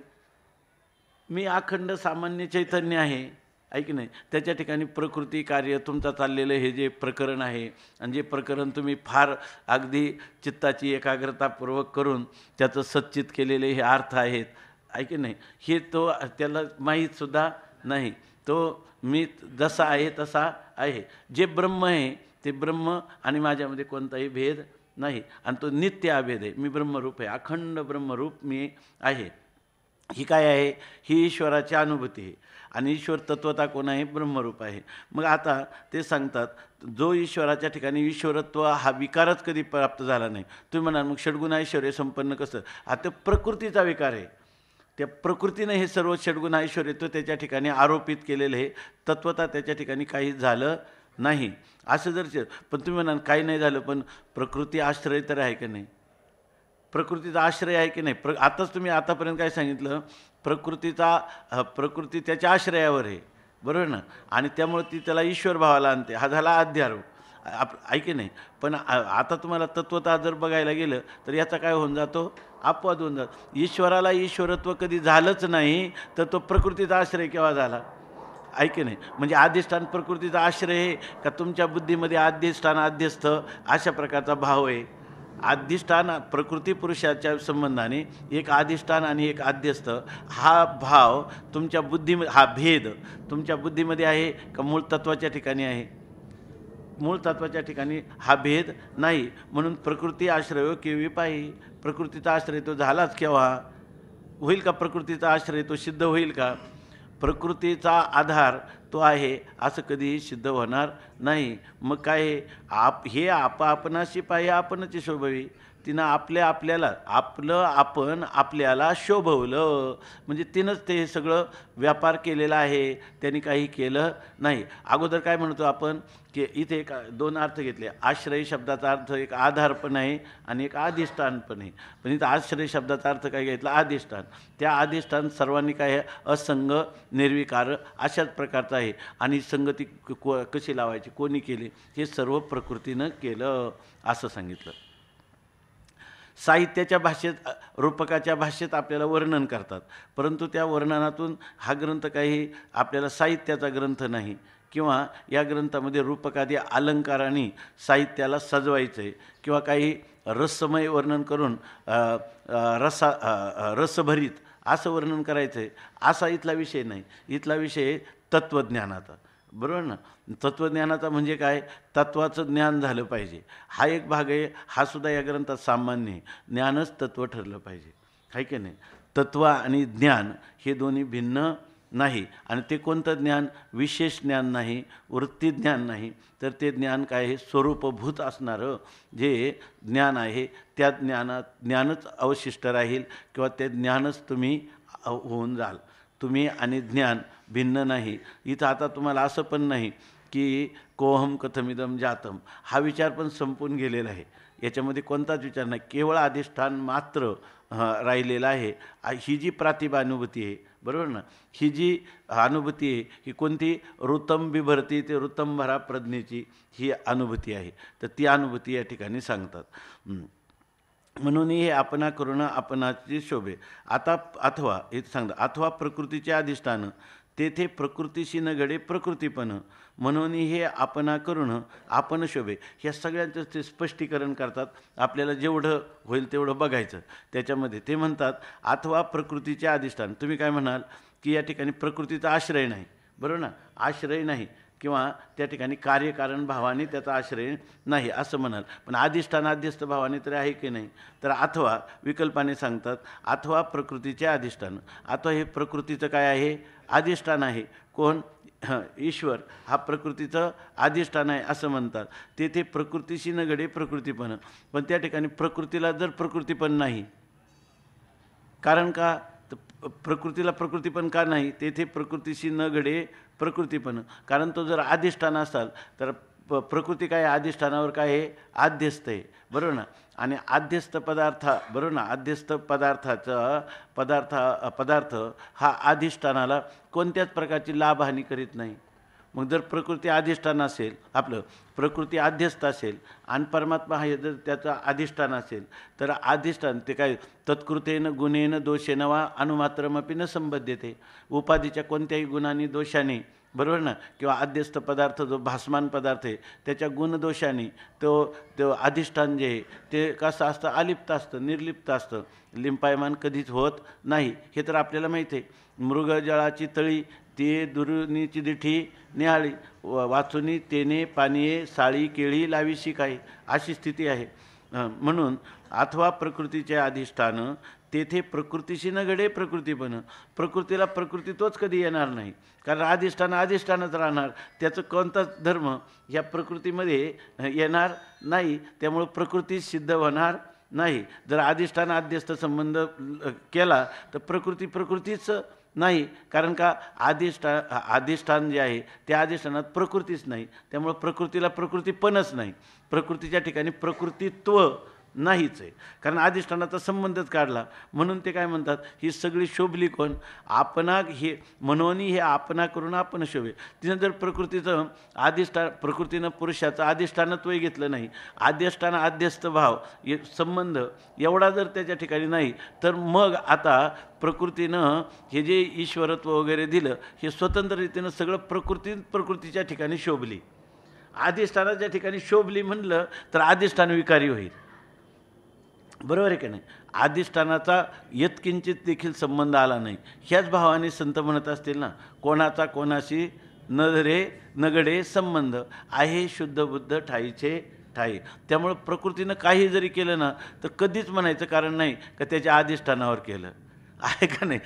मी अखंड सामान्य चैतन्य आहे. ऐक नाही. त्याच्या ठिकाणी प्रकृती कार्य तुमचं चाललेलं हे जे प्रकरण आहे, आणि जे प्रकरण तुम्ही फार अगदी चित्ताची एकाग्रतापूर्वक करून त्याचं सच्चित केलेले हे अर्थ आहेत, ऐक नाही, हे तो त्याला माहीतसुद्धा नाही. तो मी जसा आहे तसा आहे. जे ब्रह्म आहे ते ब्रह्म, आणि माझ्यामध्ये कोणताही भेद नाही, आणि तो नित्य अभेद आहे. मी ब्रह्मरूप आहे, अखंड ब्रह्मरूप मी आहे. ही काय आहे, ही ईश्वराची अनुभूती आहे. आणि ईश्वर तत्वता कोण आहे, ब्रह्मरूप आहे. मग आता ते सांगतात, जो ईश्वराच्या ठिकाणी ईश्वरत्व हा विकारच कधी प्राप्त झाला नाही. तुम्ही म्हणाल मग षड्गुण ऐश्वर्य संपन्न कसं, आता प्रकृतीचा विकार आहे. त्या प्रकृतीने हे सर्व षड्गुण ऐश्वर्यत्व त्याच्या ठिकाणी आरोपित केलेलं आहे. तत्वता त्याच्या ठिकाणी काही झालं नाही. असं जर पण तुम्ही म्हणाल काही नाही झालं, पण प्रकृती आश्रय तर आहे की नाही, प्रकृतीचा आश्रय आहे की नाही. आताच तुम्ही आतापर्यंत काय सांगितलं, प्रकृती त्याच्या आश्रयावर आहे, बरोबर ना, आणि त्यामुळे ती त्याला ईश्वर भावाला आणते. हा झाला अध्यारोप. ऐके नाही. पण आता तुम्हाला तत्वता जर बघायला गेलं तर याचा काय होऊन जातो, अपवाद होऊन जातो. ईश्वराला ईश्वरत्व कधी झालंच नाही, तर तो प्रकृतीचा आश्रय केव्हा झाला, ऐके नाही. म्हणजे अधिष्ठान प्रकृतीचा आश्रय आहे का, तुमच्या बुद्धीमध्ये अधिष्ठान आद्यस्थ अशा प्रकारचा भाव आहे. अधिष्ठान प्रकृती पुरुषाच्या संबंधाने एक अधिष्ठान आणि एक आद्यस्थ हा भाव तुमच्या बुद्धीमध्ये, हा भेद तुमच्या बुद्धीमध्ये आहे का मूळ तत्वाच्या ठिकाणी आहे. मूळ तत्वाच्या ठिकाणी हा भेद नाही. म्हणून प्रकृती आश्रय केवी पाही, प्रकृतीचा आश्रय तो झालाच केव्हा होईल का, प्रकृतीचा आश्रय तो सिद्ध होईल का. प्रकृतीचा आधार तो आहे असं कधीही सिद्ध होणार नाही. मग काय हे आपणाशी पाहिजे आपणची शोभवी, तिनं आपल्याला आपण आपल्याला शोभवलं. म्हणजे तिनंच ते सगळं व्यापार केलेला आहे, त्यांनी काही केलं नाही. अगोदर काय म्हणतो आपण की इथे एक दोन अर्थ घेतले. आश्रय शब्दाचा अर्थ एक आधार पण आहे आणि एक अधिष्ठान पण आहे. पण इथं आश्रय शब्दाचा अर्थ काय घेतला, अधिष्ठान. त्या अधिष्ठान सर्वांनी काय आहे, असंग निर्विकार अशाच प्रकारचं आहे. आणि संगती कशी लावायची, कोणी केली, हे सर्व प्रकृतीनं केलं असं सांगितलं. साहित्याच्या भाषेत, रूपकाच्या भाषेत आपल्याला वर्णन करतात, परंतु त्या वर्णनातून हा ग्रंथ काही आपल्याला साहित्याचा ग्रंथ नाही, किंवा या ग्रंथामध्ये रूपकादी अलंकारांनी साहित्याला सजवायचं आहे, किंवा काही रसमय वर्णन करून रसभरीत असं वर्णन करायचं आहे असा इथला विषय नाही. इथला विषय आहे तत्त्वज्ञानाचा, बरोबर ना. तत्त्वज्ञानाचा म्हणजे काय, तत्त्वाचं ज्ञान झालं पाहिजे, हा एक भाग आहे. हा सुद्धा या ग्रंथात सामान्य आहे. ज्ञानच तत्त्व ठरलं पाहिजे, आहे की नाही. तत्त्व आणि ज्ञान हे दोन्ही भिन्न नाही. आणि ते कोणतं ज्ञान, विशेष ज्ञान नाही, वृत्ती ज्ञान नाही, तर ते ज्ञान काय आहे, स्वरूपभूत असणारं जे ज्ञान आहे त्या ज्ञानच अवशिष्ट राहील किंवा ते ज्ञानच तुम्ही होऊन जाल. तुम्ही आणि ज्ञान भिन्न नाही. इथं आता तुम्हाला असं पण नाही की कोहम कथमिदम जातम, हा विचार पण संपून गेलेला आहे. याच्यामध्ये कोणताच विचार नाही, केवळ अधिष्ठान मात्र राहिलेला आहे. ही जी प्रातिभानुभूती आहे, बरोबर ना, ही जी अनुभूती आहे ही कोणती, ऋतम बिभरती ते ऋतंभरा प्रज्ञेची ही अनुभूती आहे. तर ती अनुभूती या ठिकाणी सांगतात. म्हणून हे आपणा करून आपणाची शोभे. आता अथवा हे सांगतात, अथवा प्रकृतीचे अधिष्ठान तेथे प्रकृतीशी न घडे प्रकृतीपण, म्हणून हे आपणा करून आपण शोभे. ह्या सगळ्यांचं ते स्पष्टीकरण करतात. आपल्याला जेवढं होईल तेवढं बघायचं त्याच्यामध्ये. ते म्हणतात अथवा प्रकृतीचे अधिष्ठान. तुम्ही काय म्हणाल की या ठिकाणी प्रकृतीचा आश्रय नाही, बरोबर ना, आश्रय नाही किंवा त्या ठिकाणी कार्यकारण भावाने त्याचा आश्रय नाही असं म्हणाल. पण अधिष्ठान अध्यस्त भावाने तरी आहे की नाही. तर अथवा विकल्पाने सांगतात अथवा प्रकृतीचे अधिष्ठान. अथवा हे प्रकृतीचं काय आहे, अधिष्ठान आहे. कोण, ईश्वर हा प्रकृतीचं अधिष्ठान आहे असं म्हणतात. तेथे प्रकृतीशी न घडे प्रकृतीपण, पण त्या ठिकाणी प्रकृतीला जर प्रकृतीपण नाही, कारण का, तर प्रकृतीला प्रकृतीपण का नाही, तेथे प्रकृतीशी न घडे प्रकृतीपण, कारण तो जर अधिष्ठान असाल तर प्रकृती काय, अधिष्ठानावर काय आहे, आध्यस्त आहे, बरोबर ना. आणि आध्यस्त पदार्थ, बरोबर ना, आध्यस्त पदार्थाचा पदार्थ हा अधिष्ठानाला कोणत्याच प्रकारची लाभहानी करीत नाही. मग जर प्रकृती अधिष्ठान असेल, आपलं प्रकृती आध्यस्त असेल आणि परमात्मा हा जर त्याचा अधिष्ठान असेल, तर अधिष्ठान ते काय, तत्कृतेन गुणेन दोषेन वा अनुमात्रमपि न संबद्धते. उपाधीच्या कोणत्याही गुणांनी दोषाने, बरोबर ना, किंवा आध्यस्त पदार्थ जो भासमान पदार्थ आहे त्याच्या गुणदोषाने तो अधिष्ठान जे आहे ते कसं असतं, अलिप्त असतं, निर्लिप्त असतं, लिंपायमान कधीच होत नाही. हे तर आपल्याला माहिती आहे. मृगजळाची तळी ते दुरुनीची दिठी निहाळी, वाचुनी तेने पानिये साळी केळी लावीशी काय, अशी स्थिती आहे. म्हणून अथवा प्रकृतीचे अधिष्ठान तेथे प्रकृतीशी न घडे प्रकृतीपण, प्रकृतीला प्रकृती तोच कधी येणार नाही, कारण अधिष्ठानच राहणार. त्याचं कोणताच धर्म या प्रकृतीमध्ये येणार नाही, त्यामुळं प्रकृती सिद्ध होणार नाही. जर अधिष्ठान अध्यस्त संबंध केला तर प्रकृतीच नाही, कारण का अधिष्ठान जे आहे त्या अधिष्ठानात प्रकृतीच नाही, त्यामुळे प्रकृतीला प्रकृतीपणच नाही. प्रकृतीच्या ठिकाणी प्रकृतीत्व नाहीच आहे, कारण अधिष्ठानाचा संबंधच काढला. म्हणून ते काय म्हणतात, ही सगळी शोभली कोण, आपणा, हे म्हणून हे आपणा करून आपण शोभे. तिनं जर प्रकृतीचं अधिष्ठान, प्रकृतीनं पुरुषाचं अधिष्ठानत्व घेतलं नाही, अधिष्ठान अध्यस्त भाव संबंध एवढा जर त्याच्या ठिकाणी नाही, तर मग आता प्रकृतीनं हे जे ईश्वरत्व वगैरे दिलं हे स्वतंत्ररीतीनं सगळं प्रकृतीच्या ठिकाणी शोभली. अधिष्ठानाच्या ठिकाणी शोभली म्हणलं तर अधिष्ठान विकारी होईल, बरोबर आहे की नाही. अधिष्ठानाचा यत्किंचित देखील संबंध आला नाही. ह्याच भावाने संत म्हणत असतील ना, कोणाचा कोणाशी नगडे संबंध आहे, शुद्ध बुद्ध ठाईचे ठाई. त्यामुळं प्रकृतीनं काही जरी केलं ना तर कधीच म्हणायचं कारण नाही का त्याच्या अधिष्ठानावर केलं आहे का नाही.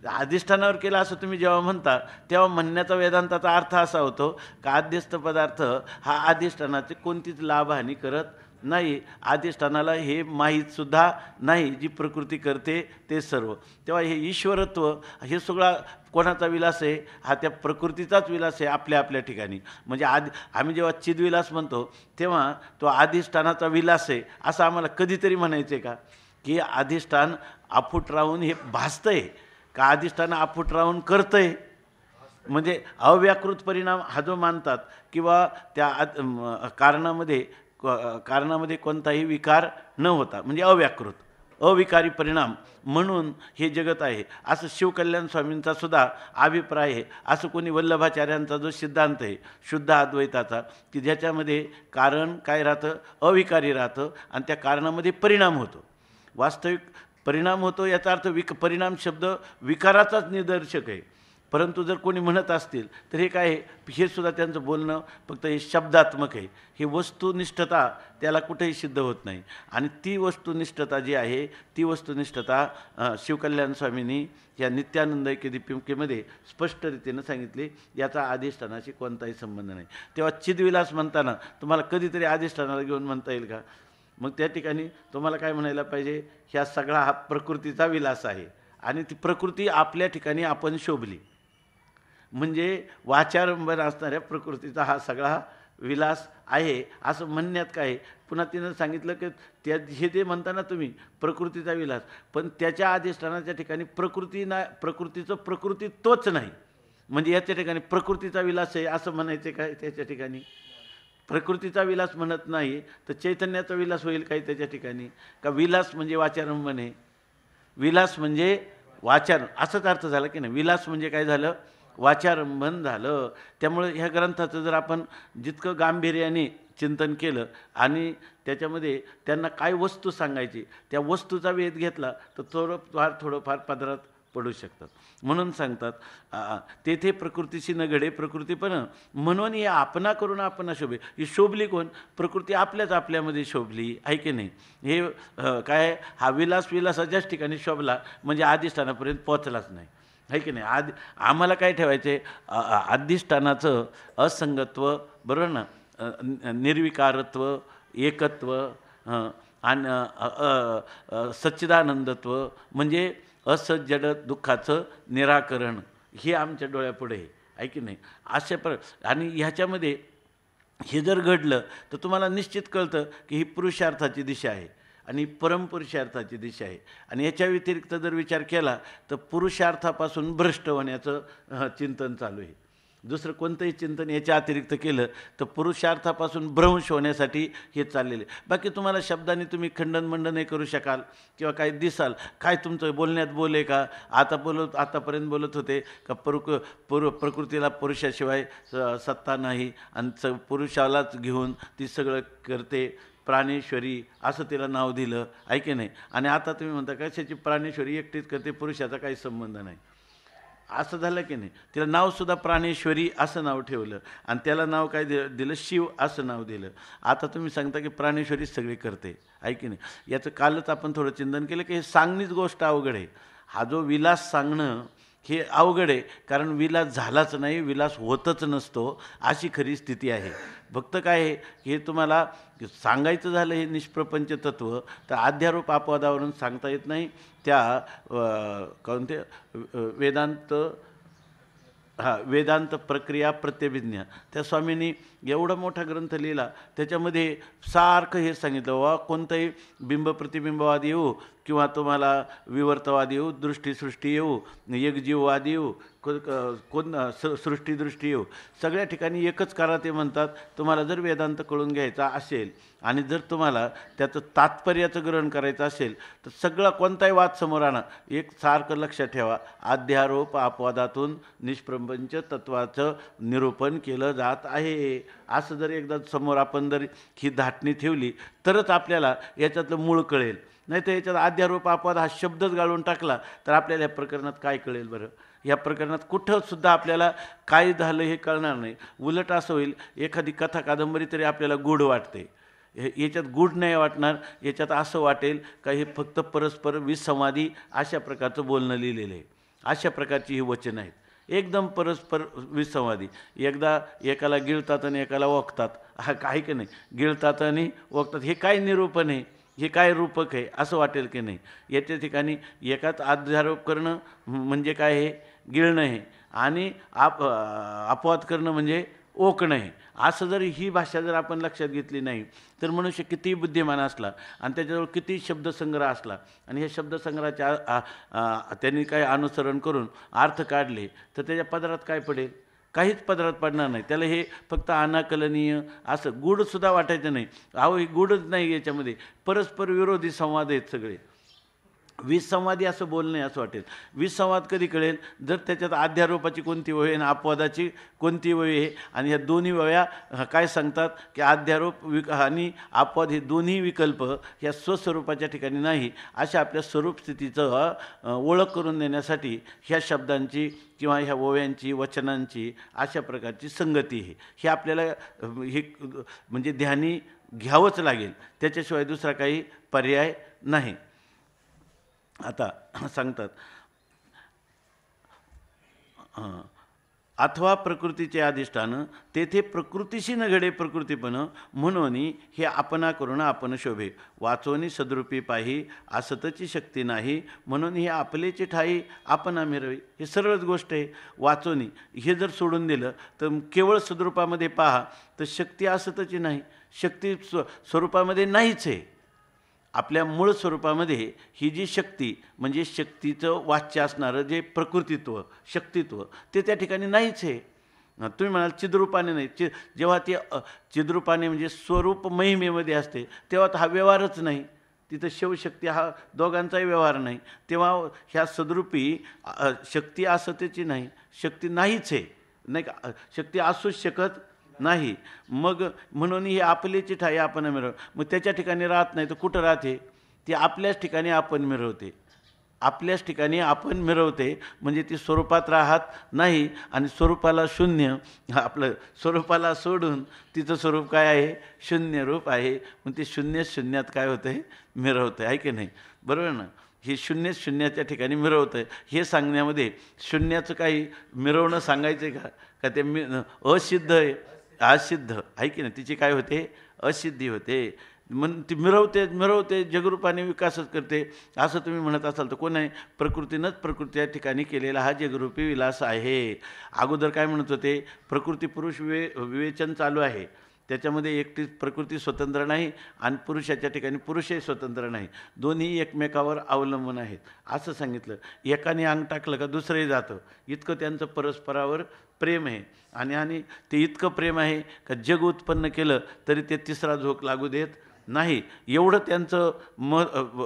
अधिष्ठानावर केलं असं तुम्ही जेव्हा म्हणता तेव्हा म्हणण्याचा वेदांताचा अर्थ असा होतो का अध्यस्त पदार्थ हा अधिष्ठानाची कोणतीच लाभहानी करत नाही, अधिष्ठानाला हे माहीतसुद्धा नाही जी प्रकृती करते ते सर्व. तेव्हा हे ईश्वरत्व हे सगळा कोणाचा विलास आहे, हा त्या प्रकृतीचाच विलास आहे आपल्या आपल्या ठिकाणी. म्हणजे आम्ही जेव्हा चिदविलास म्हणतो तेव्हा तो अधिष्ठानाचा विलास आहे असं आम्हाला कधीतरी म्हणायचं आहे का, की अधिष्ठान अफूट राहून हे भासतंय का अधिष्ठान अफूट राहून करतंय. म्हणजे अव्याकृत परिणाम हा जो मानतात किंवा त्या कारणामध्ये कोणताही विकार न होता म्हणजे अविकारी परिणाम म्हणून हे जगत आहे असं शिवकल्याण स्वामींचा सुद्धा अभिप्राय आहे. असं कोणी वल्लभाचार्यांचा जो सिद्धांत आहे शुद्ध अद्वैताचा, की ज्याच्यामध्ये कारण काय राहतं, अविकारी राहतं आणि त्या कारणामध्ये परिणाम होतो. वास्तविक परिणाम होतो याचा अर्थ परिणाम शब्द विकाराचाच निदर्शक आहे. परंतु जर कोणी म्हणत असतील तर हे काय आहे, हे सुद्धा त्यांचं बोलणं फक्त हे शब्दात्मक आहे. ही वस्तुनिष्ठता त्याला कुठेही सिद्ध होत नाही. आणि ती वस्तुनिष्ठता जी आहे ती वस्तुनिष्ठता शिवकल्याण स्वामींनी या नित्यानंद दीपिकेमध्ये स्पष्ट रीतीनं सांगितली. याचा अधिष्ठानाशी कोणताही संबंध नाही. तेव्हा चिदविलास म्हणताना तुम्हाला कधीतरी अधिष्ठानाला घेऊन म्हणता येईल का? मग त्या ठिकाणी तुम्हाला काय म्हणायला पाहिजे, ह्या सगळा हा प्रकृतीचा विलास आहे आणि ती प्रकृती आपल्या ठिकाणी आपण शोभली, म्हणजे वाचारंभन असणाऱ्या प्रकृतीचा हा सगळा विलास आहे असं म्हणण्यात काय. पुन्हा तिनं सांगितलं की त्या हे जे म्हणता ना तुम्ही प्रकृतीचा विलास, पण त्याच्या अधिष्ठानाच्या ठिकाणी प्रकृतीचं प्रकृती तोच नाही, म्हणजे याच्या ठिकाणी प्रकृतीचा विलास आहे असं म्हणायचं काय? त्याच्या ठिकाणी प्रकृतीचा विलास म्हणत नाही तर चैतन्याचा विलास होईल काय त्याच्या ठिकाणी? का विलास म्हणजे वाचारंभन आहे, विलास म्हणजे वाचार असाच अर्थ झाला की नाही. विलास म्हणजे काय झालं, वाचारंभन झालं. त्यामुळे ह्या ग्रंथाचं जर आपण जितकं गांभीर्याने चिंतन केलं आणि त्याच्यामध्ये त्यांना काय वस्तू सांगायची त्या वस्तूचा वेध घेतला तर थोडंफार पदरात पडू शकतात. म्हणून सांगतात तेथे प्रकृतीशी न घडे प्रकृतीपण, म्हणून हे आपणा करून आपणा शोभे. ही शोभली कोण? प्रकृती आपल्यामध्ये शोभली आहे की नाही. हे काय हा विलासाच्याच ठिकाणी शोभला म्हणजे अधिष्ठानापर्यंत पोचलाच नाही आहे की नाही. आम्हाला काय ठेवायचं आहे, अधिष्ठानाचं असंगत्व, बरोबर ना, निर्विकारत्व, एकत्व आणि सच्चिदानंदत्व म्हणजे असज्जड दुःखाचं निराकरण हे आमच्या डोळ्यापुढे आहे की नाही. अशा आणि ह्याच्यामध्ये हे जर घडलं तर तुम्हाला निश्चित कळतं की ही पुरुषार्थाची दिशा आहे आणि परमपुरुषार्थाची दिशा आहे. आणि याच्या व्यतिरिक्त जर विचार केला तर पुरुषार्थापासून भ्रष्ट होण्याचं चिंतन चालू आहे. दुसरं कोणतंही चिंतन याच्या अतिरिक्त केलं तर पुरुषार्थापासून भ्रंश होण्यासाठी हे चाललेले. बाकी तुम्हाला शब्दांनी तुम्ही खंडन नाही करू शकाल किंवा काही दिसाल, काय तुमचं बोलण्यात बोले का आतापर्यंत बोलत होते का प्रकृतीला पुरुषाशिवाय सत्ता नाही आणि पुरुषालाच घेऊन ती सगळं करते, प्राणेश्वरी असं तिला नाव दिलं आहे की नाही. आणि आता तुम्ही म्हणता कशाची प्राणेश्वरी एकटीच करते, पुरुषाचा काही संबंध नाही असं झालं की नाही. तिला नावसुद्धा प्राणेश्वरी असं नाव ठेवलं आणि त्याला नाव काय दिलं, शिव असं नाव दिलं. आता तुम्ही सांगता की प्राणेश्वरी सगळी करते आहे की नाही. याचं कालच आपण थोडं चिंतन केलं की हे सांगणीच गोष्ट अवघड आहे. हा जो विलास सांगणं हे अवघड आहे, कारण विलास झालाच नाही, विलास होतच नसतो अशी खरी स्थिती आहे. फक्त काय आहे हे तुम्हाला सांगायचं झालं हे निष्प्रपंच तत्व तर अध्यारोप अपवादावरून सांगता येत नाही. त्या कोणते वेदांत प्रक्रिया प्रत्यभिज्ञा त्या स्वामींनी एवढा मोठा ग्रंथ लिहिला, त्याच्यामध्ये सारखं हे सांगितलं वा कोणताही बिंब प्रतिबिंबवाद येऊ किंवा तुम्हाला विवर्तवाद येऊ, दृष्टी येऊ, एकजीववाद येऊ, सृष्टी येऊ, सगळ्या ठिकाणी एकच करा ते म्हणतात. तुम्हाला जर वेदांत कळून घ्यायचा असेल आणि जर तुम्हाला त्याचं तात्पर्याचं ग्रहण करायचं असेल तर सगळा कोणताही वाद समोर आणा, एक सारखं लक्षात ठेवा, अध्यारोप अपवादातून निष्प्रपंच तत्वाचं निरूपण केलं जात आहे. असं जर एकदा समोर आपण जर ही धाटणी ठेवली तरच आपल्याला याच्यातलं मूळ कळेल. नाही तर याच्यात अध्यारोप अपवाद हा शब्दच गाळून टाकला तर आपल्याला या प्रकरणात काय कळेल बरं? या प्रकरणात कुठंसुद्धा आपल्याला काय झालं हे कळणार नाही. उलट असं होईल, एखादी कथा कादंबरी तरी आपल्याला गूढ वाटते, याच्यात गूढ नाही वाटणार, याच्यात असं वाटेल का हे फक्त परस्पर विसंवादी अशा प्रकारचं बोलणं लिहिलेलं आहे. अशा प्रकारची ही वचनं आहेत, एकदम परस्पर विसंवादी. एकदा एकाला गिळतात आणि एकाला ओकतात, हा काही की नाही, गिळतात आणि ओकतात, हे काय निरूपण आहे, हे काय रूपक आहे असं वाटेल की नाही. याच्या ठिकाणी एकाच अध्यारोप करणं म्हणजे काय आहे, गिळणं आहे, आणि अपवाद करणं म्हणजे ओकणं आहे. असं जर ही भाषा जर आपण लक्षात घेतली नाही तर मनुष्य कितीही बुद्धिमान असला आणि त्याच्याजवळ किती शब्दसंग्रह असला आणि ह्या शब्दसंग्रहाच्या त्यांनी काय अनुसरण करून अर्थ काढले तर त्याच्या पदरात काय पडेल? काहीच पदरात पडणार नाही. त्याला हे फक्त अनाकलनीय असं गूढसुद्धा वाटायचं नाही. अहो हे गूढच नाही, याच्यामध्ये परस्पर विरोधी संवाद आहेत सगळे. विसंवादी असं बोलणं आहे असं वाटेल. विसंवाद कधी कळेल जर त्याच्यात अध्यारोपाची कोणती ओवी आणि अपवादाची कोणती ओवी आहे. आणि ह्या दोन्ही ओव्या काय सांगतात की अध्यारोप आणि अपवाद हे दोन्ही विकल्प ह्या स्वस्वरूपाच्या ठिकाणी नाही, अशा आपल्या स्वरूप स्थितीचं ओळख करून देण्यासाठी ह्या शब्दांची किंवा ह्या ओव्यांची वचनांची अशा प्रकारची संगती आहे. हे आपल्याला हे म्हणजे ध्यानी घ्यावंच लागेल, त्याच्याशिवाय दुसरा काही पर्याय नाही. आता सांगतात अथवा प्रकृतीचे अधिष्ठान तेथे प्रकृतीशी न घडे प्रकृतीपण म्हणून हे आपणा करून आपण शोभे वाचोनी सद्रूपी पाही असतची शक्ती नाही म्हणून हे आपलेची ठाई आपणा मिरवी. हे सरळच गोष्ट आहे. वाचोनी हे जर सोडून दिलं तर केवळ सद्रूपामध्ये पहा तर शक्ती असतची नाही, शक्ती स्वरूपामध्ये नाहीच आहे. आपल्या मूळ स्वरूपामध्ये ही जी शक्ती म्हणजे शक्तीचं वाच्य असणारं जे प्रकृतित्व शक्तित्व ते त्या ठिकाणी नाहीच आहे. तुम्ही म्हणाल चिद्रूपाने नाही, जेव्हा ते चिद्रूपाने म्हणजे स्वरूप महिमेमध्ये असते तेव्हा हा व्यवहारच नाही, तिथं शिवशक्ती हा दोघांचाही व्यवहार नाही. तेव्हा ह्या सद्रूपी शक्ती असतेची नाही, शक्ती नाहीच आहे नाही का, शक्ती असूच शकत नाही. मग म्हणून ही आपलीची ठाई आपण मिळव. मग त्याच्या ठिकाणी राहत नाही तर कुठं राहते? ती आपल्याच ठिकाणी आपण मिळवते, आपल्याच ठिकाणी आपण मिळवते. म्हणजे ती स्वरूपात राहत नाही आणि स्वरूपाला शून्य, आपलं स्वरूपाला सोडून तिचं स्वरूप काय आहे? शून्य रूप आहे. मग ते शून्य शून्यात काय होतं आहे? मिळवतं आहे की नाही? बरोबर ना? हे शून्य शून्याच्या ठिकाणी मिळवतं आहे. हे सांगण्यामध्ये शून्याचं काही मिरवणं सांगायचं आहे का ते असिद्ध आहे, असिद्ध आहे की नाही? तिची काय होते? असिद्धी होते. मग ती मिरवते जगरूपाने विकासच करते असं तुम्ही म्हणत असाल तर कोण आहे? प्रकृतीनंच प्रकृती या ठिकाणी केलेला हा जगरूपी विलास आहे. अगोदर काय म्हणत होते? प्रकृती पुरुष विवेचन चालू आहे, त्याच्यामध्ये एकटी प्रकृती स्वतंत्र नाही आणि पुरुषाच्या ठिकाणी पुरुषही स्वतंत्र नाही, दोन्ही एकमेकावर अवलंबून आहेत असं सांगितलं. एकाने अंग टाकलं का दुसरंही जातं, इतकं त्यांचं परस्परावर प्रेम आहे. आणि ते इतकं प्रेम आहे का जग उत्पन्न केलं तरी ते तिसरा झोक लागू देत नाही, एवढं त्यांचं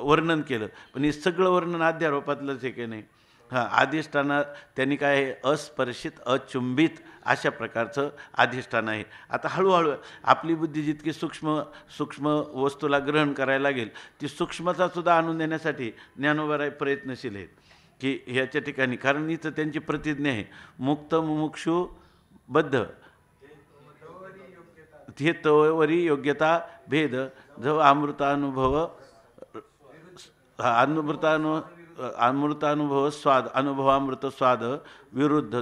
वर्णन केलं. पण हे सगळं वर्णन अध्यारोपातलंच आहे की नाही? अधिष्ठानात त्यांनी काय आहे? अस्पर्शित अचुंबित अशा प्रकारचं अधिष्ठान आहे. आता हळूहळू आपली बुद्धी जितकी सूक्ष्म वस्तूला ग्रहण करायला लागेल ती सूक्ष्मतासुद्धा आणून देण्यासाठी ज्ञानोबा प्रयत्नशील आहेत की ह्याच्या ठिकाणी. कारण इथं त्यांची प्रतिज्ञा आहे मुक्त मुमुक्षु बद्ध हे तवरी योग्यता भेद जो अमृतानुभव अमृतानुभव स्वाद अनुभवामृत स्वाद विरुद्ध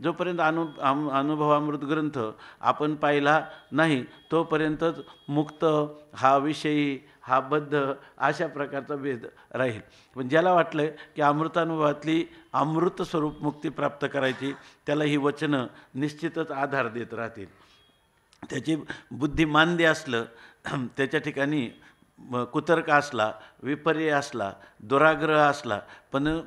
जोपर्यंत अनुभवामृत ग्रंथ आपण पाहिला नाही तोपर्यंतच मुक्त हा विषयी हा बद्ध अशा प्रकारचा भेद राहील. पण ज्याला वाटलं की अमृतानुभवातली अमृत स्वरूप मुक्ती प्राप्त करायची त्याला ही वचनं निश्चितच आधार देत राहतील. त्याची बुद्धी मांद्य असलं, त्याच्या ठिकाणी कुतर्क असला, विपर्य असला, दुराग्रह असला,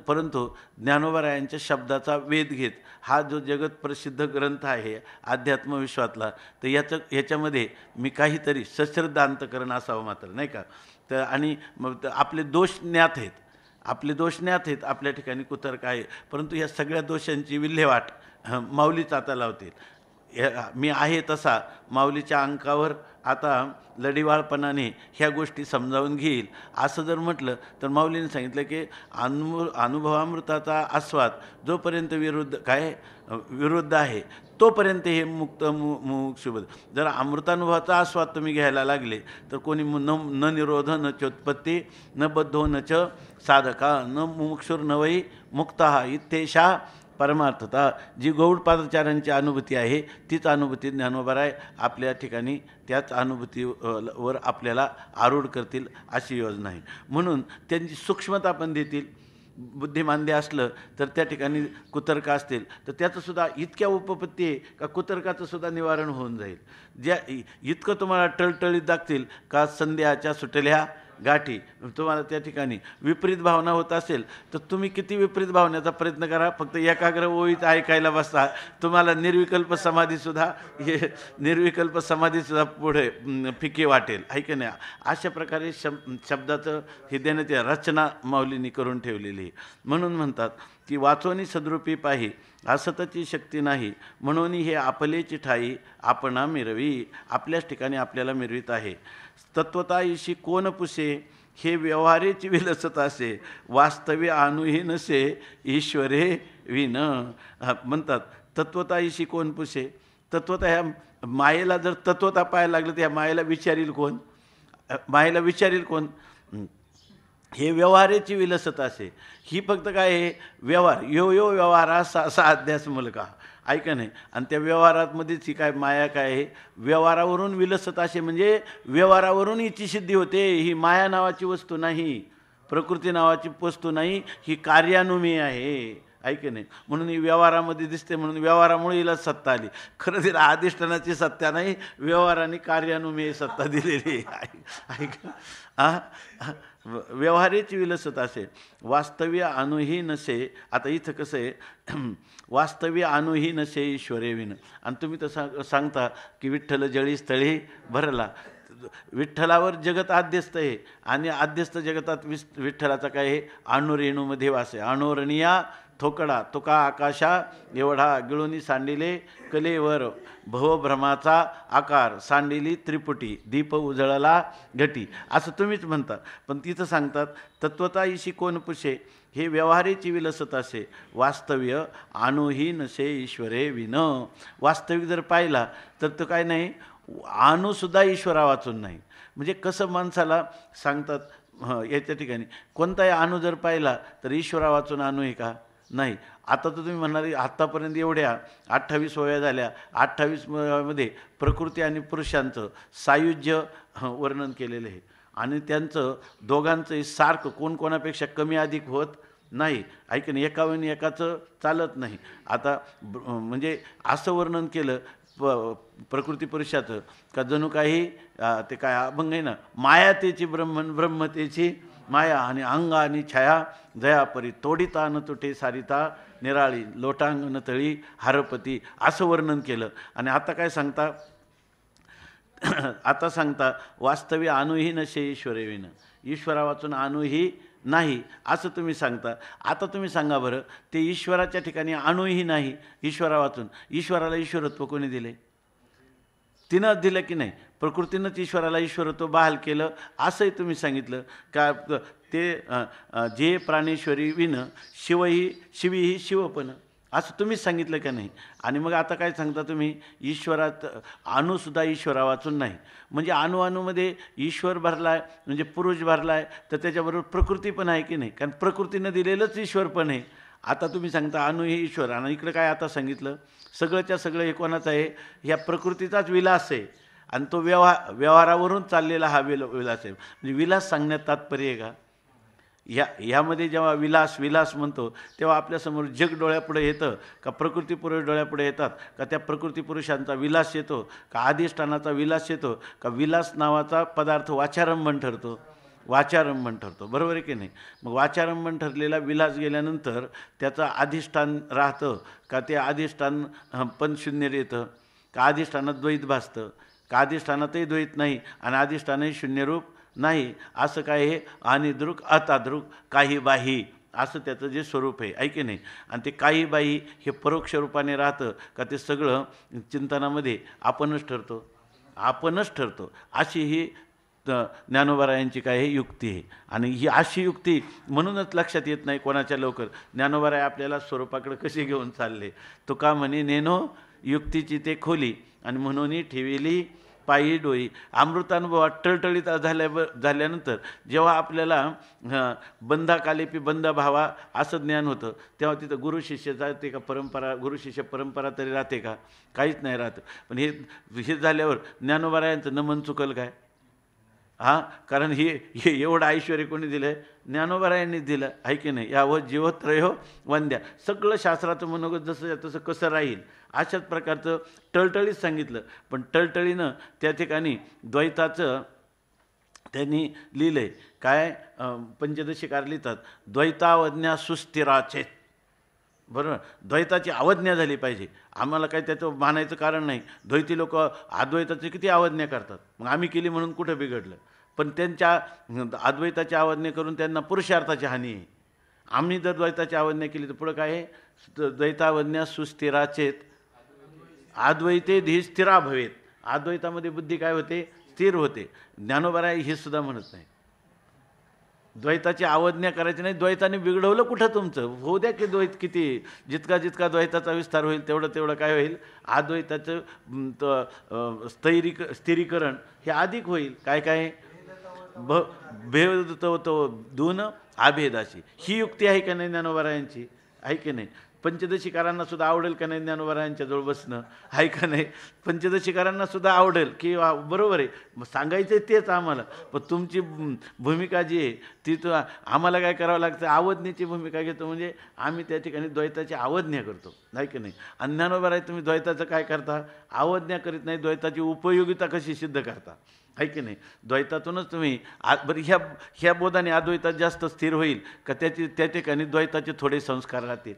परंतु ज्ञानोबरायांच्या शब्दाचा वेध घेत हा जो जगत प्रसिद्ध ग्रंथ आहे अध्यात्मविश्वातला, तर ह्याच्यामध्ये मी काहीतरी सश्रद्ध अंतकरण असावं मात्र नाही का. तर आणि मग आपले दोष ज्ञात आहेत, आपल्या ठिकाणी कुतर्क आहे, परंतु ह्या सगळ्या दोषांची विल्हेवाट माऊलीच आता लावतील. मी आहे तसा माऊलीच्या अंकावर आता लढीवाळपणाने ह्या गोष्टी समजावून घेईल असं जर म्हटलं तर माऊलीने सांगितलं की अनुभवामृताचा आस्वाद जोपर्यंत विरुद्ध आहे तोपर्यंत हे मुक्त मुमुक्षुबद्ध. जर अमृतानुभवाचा आस्वाद तुम्ही घ्यायला लागले तर कोणी न निरोध न चोत्पत्ती न बद्धो न च साधका न मुमुक्षुर न वै मुक्ता इत्येषा परमार्थता. जी गौडपादाचार्यांची अनुभूती आहे तीच अनुभूती ज्ञानोबराय आपल्या ठिकाणी त्याच अनुभूतीवर आपल्याला आरूढ करतील अशी योजना आहे. म्हणून त्यांची सूक्ष्मता पण देतील. बुद्धिमांद्य असलं तर त्या ठिकाणी कुतर्क असतील तर त्याचंसुद्धा इतक्या उपपत्ती आहे का कुतर्काचंसुद्धा निवारण होऊन जाईल. ज्या इतकं तुम्हाला टळटळीत दाखतील का संध्याच्या सुटल्या गाठी. तुम्हाला त्या ठिकाणी विपरीत भावना होत असेल तर तुम्ही किती विपरीत भावनेचा प्रयत्न करा, फक्त एकाग्र ओळीत ऐकायला बसता, तुम्हाला निर्विकल्प समाधीसुद्धा निर्विकल्प समाधीसुद्धा पुढे फिकी वाटेल, आहे की नाही. अशा प्रकारे शब्दाचं हे देण्यात रचना माऊलींनी करून ठेवलेली आहे. म्हणून म्हणतात की वाचोनी सद्रूपी पाही असतची शक्ती नाही, म्हणून हे आपलेची ठाई आपणा मिरवी. आपल्याच ठिकाणी आपल्याला मिरवीत आहे. तत्वताईशी कोण पुसे हे व्यवहारेची विलसत असे, वास्तव्य आणूही नसे ईश्वरे विन. म्हणतात तत्वताईशी कोण पुसे. तत्वता ह्या मायेला जर तत्वता पाहायला लागलं तर ह्या मायेला विचारील कोण, मायेला विचारील कोण. हे व्यवहारेची विलसत असे, ही फक्त काय आहे व्यवहार, यो यो व्यवहार असा अध्यास मुलगा, ऐका नाही. आणि त्या व्यवहारामध्येच ही काय माया काय आहे, व्यवहारावरून विलसत असे म्हणजे व्यवहारावरून हिची सिद्धी होते. ही माया नावाची वस्तू नाही, प्रकृती नावाची वस्तू नाही, ही कार्यानुमेय आहे, ऐक नाही. म्हणून ही व्यवहारामध्ये दिसते, म्हणून व्यवहारामुळे हिला सत्ता आली. खरं तिला अधिष्ठानाची सत्ता नाही, व्यवहाराने कार्यानुमेय सत्ता दिलेली आहे, ऐक. व्यवहारेची विलसत असे, वास्तव्य आणूही नसे. आता इथं कसं आहे, वास्तव्य आणूही नसे ईश्वरे विन. आणि तुम्ही तर सांगता की विठ्ठल जळी स्थळी भरला. विठ्ठलावर जगत आद्यस्त आहे आणि आद्यस्त जगतात विठ्ठलाचा काय आहे, अणुरेणूमध्ये वास आहे. अणुरणिया थोकडा तुका आकाशा एवढा, गिळूनी सांडिले कलेवर भवभ्रमाचा आकार, सांडिली त्रिपुटी दीप उजळला घटी, असं तुम्हीच म्हणता. पण तिथं सांगतात तत्वताईशी कोण पुशे हे व्यवहारेची विलसत असे, वास्तव्य आणूही नसे ईश्वरे विन. वास्तविक जर पाहिला तर तो काय नाही, आणूसुद्धा ईश्वरा वाचून नाही. म्हणजे कसं माणसाला सांगतात याच्या ठिकाणी कोणताही आणू जर पाहिला तर ईश्वरा वाचून आणू आहे का, नाही. आता तर तुम्ही म्हणणार आत्तापर्यंत एवढ्या 28 वया झाल्या, 28 मध्ये प्रकृती आणि पुरुषांचं सायुज्य वर्णन केलेलं आहे आणि त्यांचं दोघांचं सारखं कोण कोणापेक्षा कमी अधिक होत नाही, ऐक नाही. एकावन्न एकाचं चालत नाही. आता म्हणजे असं वर्णन केलं प्रकृती पुरुषाचं का जणू काही ते काय अभंग आहे ना, माया तेची ब्रह्मन ब्रह्मतेची माया आणि अंग आणि छाया जयापरी तोडिता न तुटे सारिता निराळी लोटांग न तळी हरपती, असं वर्णन केलं. आणि आता काय सांगता, आता सांगता वास्तव्य आणूही नसे ईश्वरे विन, ईश्वरा वाचून आणूही नाही असं तुम्ही सांगता. आता तुम्ही सांगा बरं, ते ईश्वराच्या ठिकाणी आणूही नाही ईश्वरा वाचून, ईश्वराला ईश्वरत्व कोणी दिले, तिनं दिलं की नाही, प्रकृतीनंच ईश्वराला ईश्वरत्व बहाल केलं असंही तुम्ही सांगितलं का. ते जे प्राणेश्वरी विन शिवही शिवीही शिवपण, असं तुम्हीच सांगितलं का नाही. आणि मग आता काय सांगता तुम्ही, ईश्वरात अणूसुद्धा ईश्वरा वाचून नाही. म्हणजे अणुमध्ये ईश्वर भरला आहे म्हणजे पुरुष भरला आहे, तर त्याच्याबरोबर प्रकृती पण आहे की नाही, कारण प्रकृतीनं दिलेलंच ईश्वर पण आहे. आता तुम्ही सांगता अणू हे ईश्वर, आणि इकडं काय आता सांगितलं सगळंच्या सगळं हे कोणाचं आहे, ह्या प्रकृतीचाच विलास आहे आणि तो व्यवहारावरून चाललेला हा विलास आहे. म्हणजे विलास सांगण्यात तात्पर्य आहे का, ह्यामध्ये जेव्हा विलास म्हणतो तेव्हा आपल्यासमोर जग डोळ्यापुढे येतं का, प्रकृती पुरुष डोळ्यापुढे येतात का, त्या प्रकृती पुरुषांचा विलास येतो का, अधिष्ठानाचा विलास येतो का, विलास नावाचा पदार्थ वाचारंभण ठरतो, वाचारंभण ठरतो, बरोबर आहे की नाही. मग वाचारंभण ठरलेला विलास गेल्यानंतर त्याचं अधिष्ठान राहतं का, ते अधिष्ठान पण शून्य येतं का, अधिष्ठानात द्वैत भासतं का, अधिष्ठानातही द्वैत नाही आणि अधिष्ठानही शून्यरूप नाही, असं काय आहे अनिद्रुक अताद्रुक काही बाही, असं त्याचं जे स्वरूप आहे, ऐके नाही. आणि ते काही बाही हे परोक्ष रूपाने राहतं का, ते सगळं चिंतनामध्ये आपणच ठरतो, अशी ही ज्ञानोबारायांची काय आहे युक्ती आहे. आणि ही अशी युक्ती म्हणूनच लक्षात येत नाही कोणाच्या लवकर. ज्ञानोबाराय आपल्याला स्वरूपाकडे कशी घेऊन चालले, तो का म्हणे नेनो युक्तीची ते खोली आणि म्हणून ठेविली पायी डोई. अमृतानुभवात टळटळीत झाल्यानंतर जेव्हा आपल्याला बंधाकालेपी बंध भावा असं ज्ञान होतं, तेव्हा तिथं गुरु शिष्याचा ते का परंपरा, गुरु शिष्य परंपरा तरी राहते का, काहीच नाही राहत. पण हे झाल्यावर ज्ञानोबारायांचं नमन चुकल काय, हां, कारण हे एवढं ऐश्वर्य कोणी दिलं आहे, ज्ञानोबारायांनी दिलं आहे की नाही. यावं जीवत्रयो वंद्या, सगळं शास्त्राचं मनोगत जसं तसं कसं राहील अशाच प्रकारचं टळटळीत सांगितलं. पण टळटळीनं त्या ठिकाणी द्वैताचं त्यांनी लिहिलंय काय, पंचदशिकार लिहितात, द्वैतावज्ञा सुस्थिराचेत. बरोबर, द्वैताची अवज्ञा झाली पाहिजे. आम्हाला काही त्याचं मानायचं कारण नाही. द्वैती लोक अद्वैताची किती अवज्ञा करतात, मग आम्ही केली म्हणून कुठं बिघडलं. पण त्यांच्या अद्वैताची अवज्ञा करून त्यांना पुरुषार्थाची हानी आहे. आम्ही जर द्वैताची अवज्ञा केली तर पुढं काय आहे, द्वैतावज्ञा सुस्थिराचेत अद्वैते धी स्थिरा भवेत. अद्वैतामध्ये बुद्धी काय होते, स्थिर होते. ज्ञानोबराय हे सुद्धा म्हणत नाही. द्वैताची अवज्ञा करायची नाही. द्वैताने बिघडवलं कुठं तुमचं, होऊ द्या की द्वैत किती, जितका जितका द्वैताचा विस्तार होईल तेवढं तेवढं काय होईल, अद्वैताचं स्थिरीकरण हे अधिक होईल. काय काय भेद तो दोन अभेदाशी, ही युक्ती आहे का नाही ज्ञानोबरायांची, आहे की नाही. पंचदशीकारांना सुद्धा आवडेल का नाही ज्ञानोबरायांच्या जवळ बसणं, आहे का नाही. पंचदशीकारांना सुद्धा आवडेल की बरोबर आहे, मग सांगायचं तेच आम्हाला. पण तुमची भूमिका जी आहे ती तर आम्हाला काय करावं लागतं, अवज्ञेची भूमिका घेतो. म्हणजे आम्ही त्या ठिकाणी द्वैताची अवज्ञा करतो, आहे की नाही. आणि ज्ञानोबराय तुम्ही द्वैताचं काय करता, अवज्ञा करीत नाही, द्वैताची उपयोगिता कशी सिद्ध करता, आहे की नाही. द्वैतातूनच तुम्ही बरं ह्या बोधाने अद्वैतात जास्त स्थिर होईल का, त्या ठिकाणी द्वैताचे थोडे संस्कार राहतील.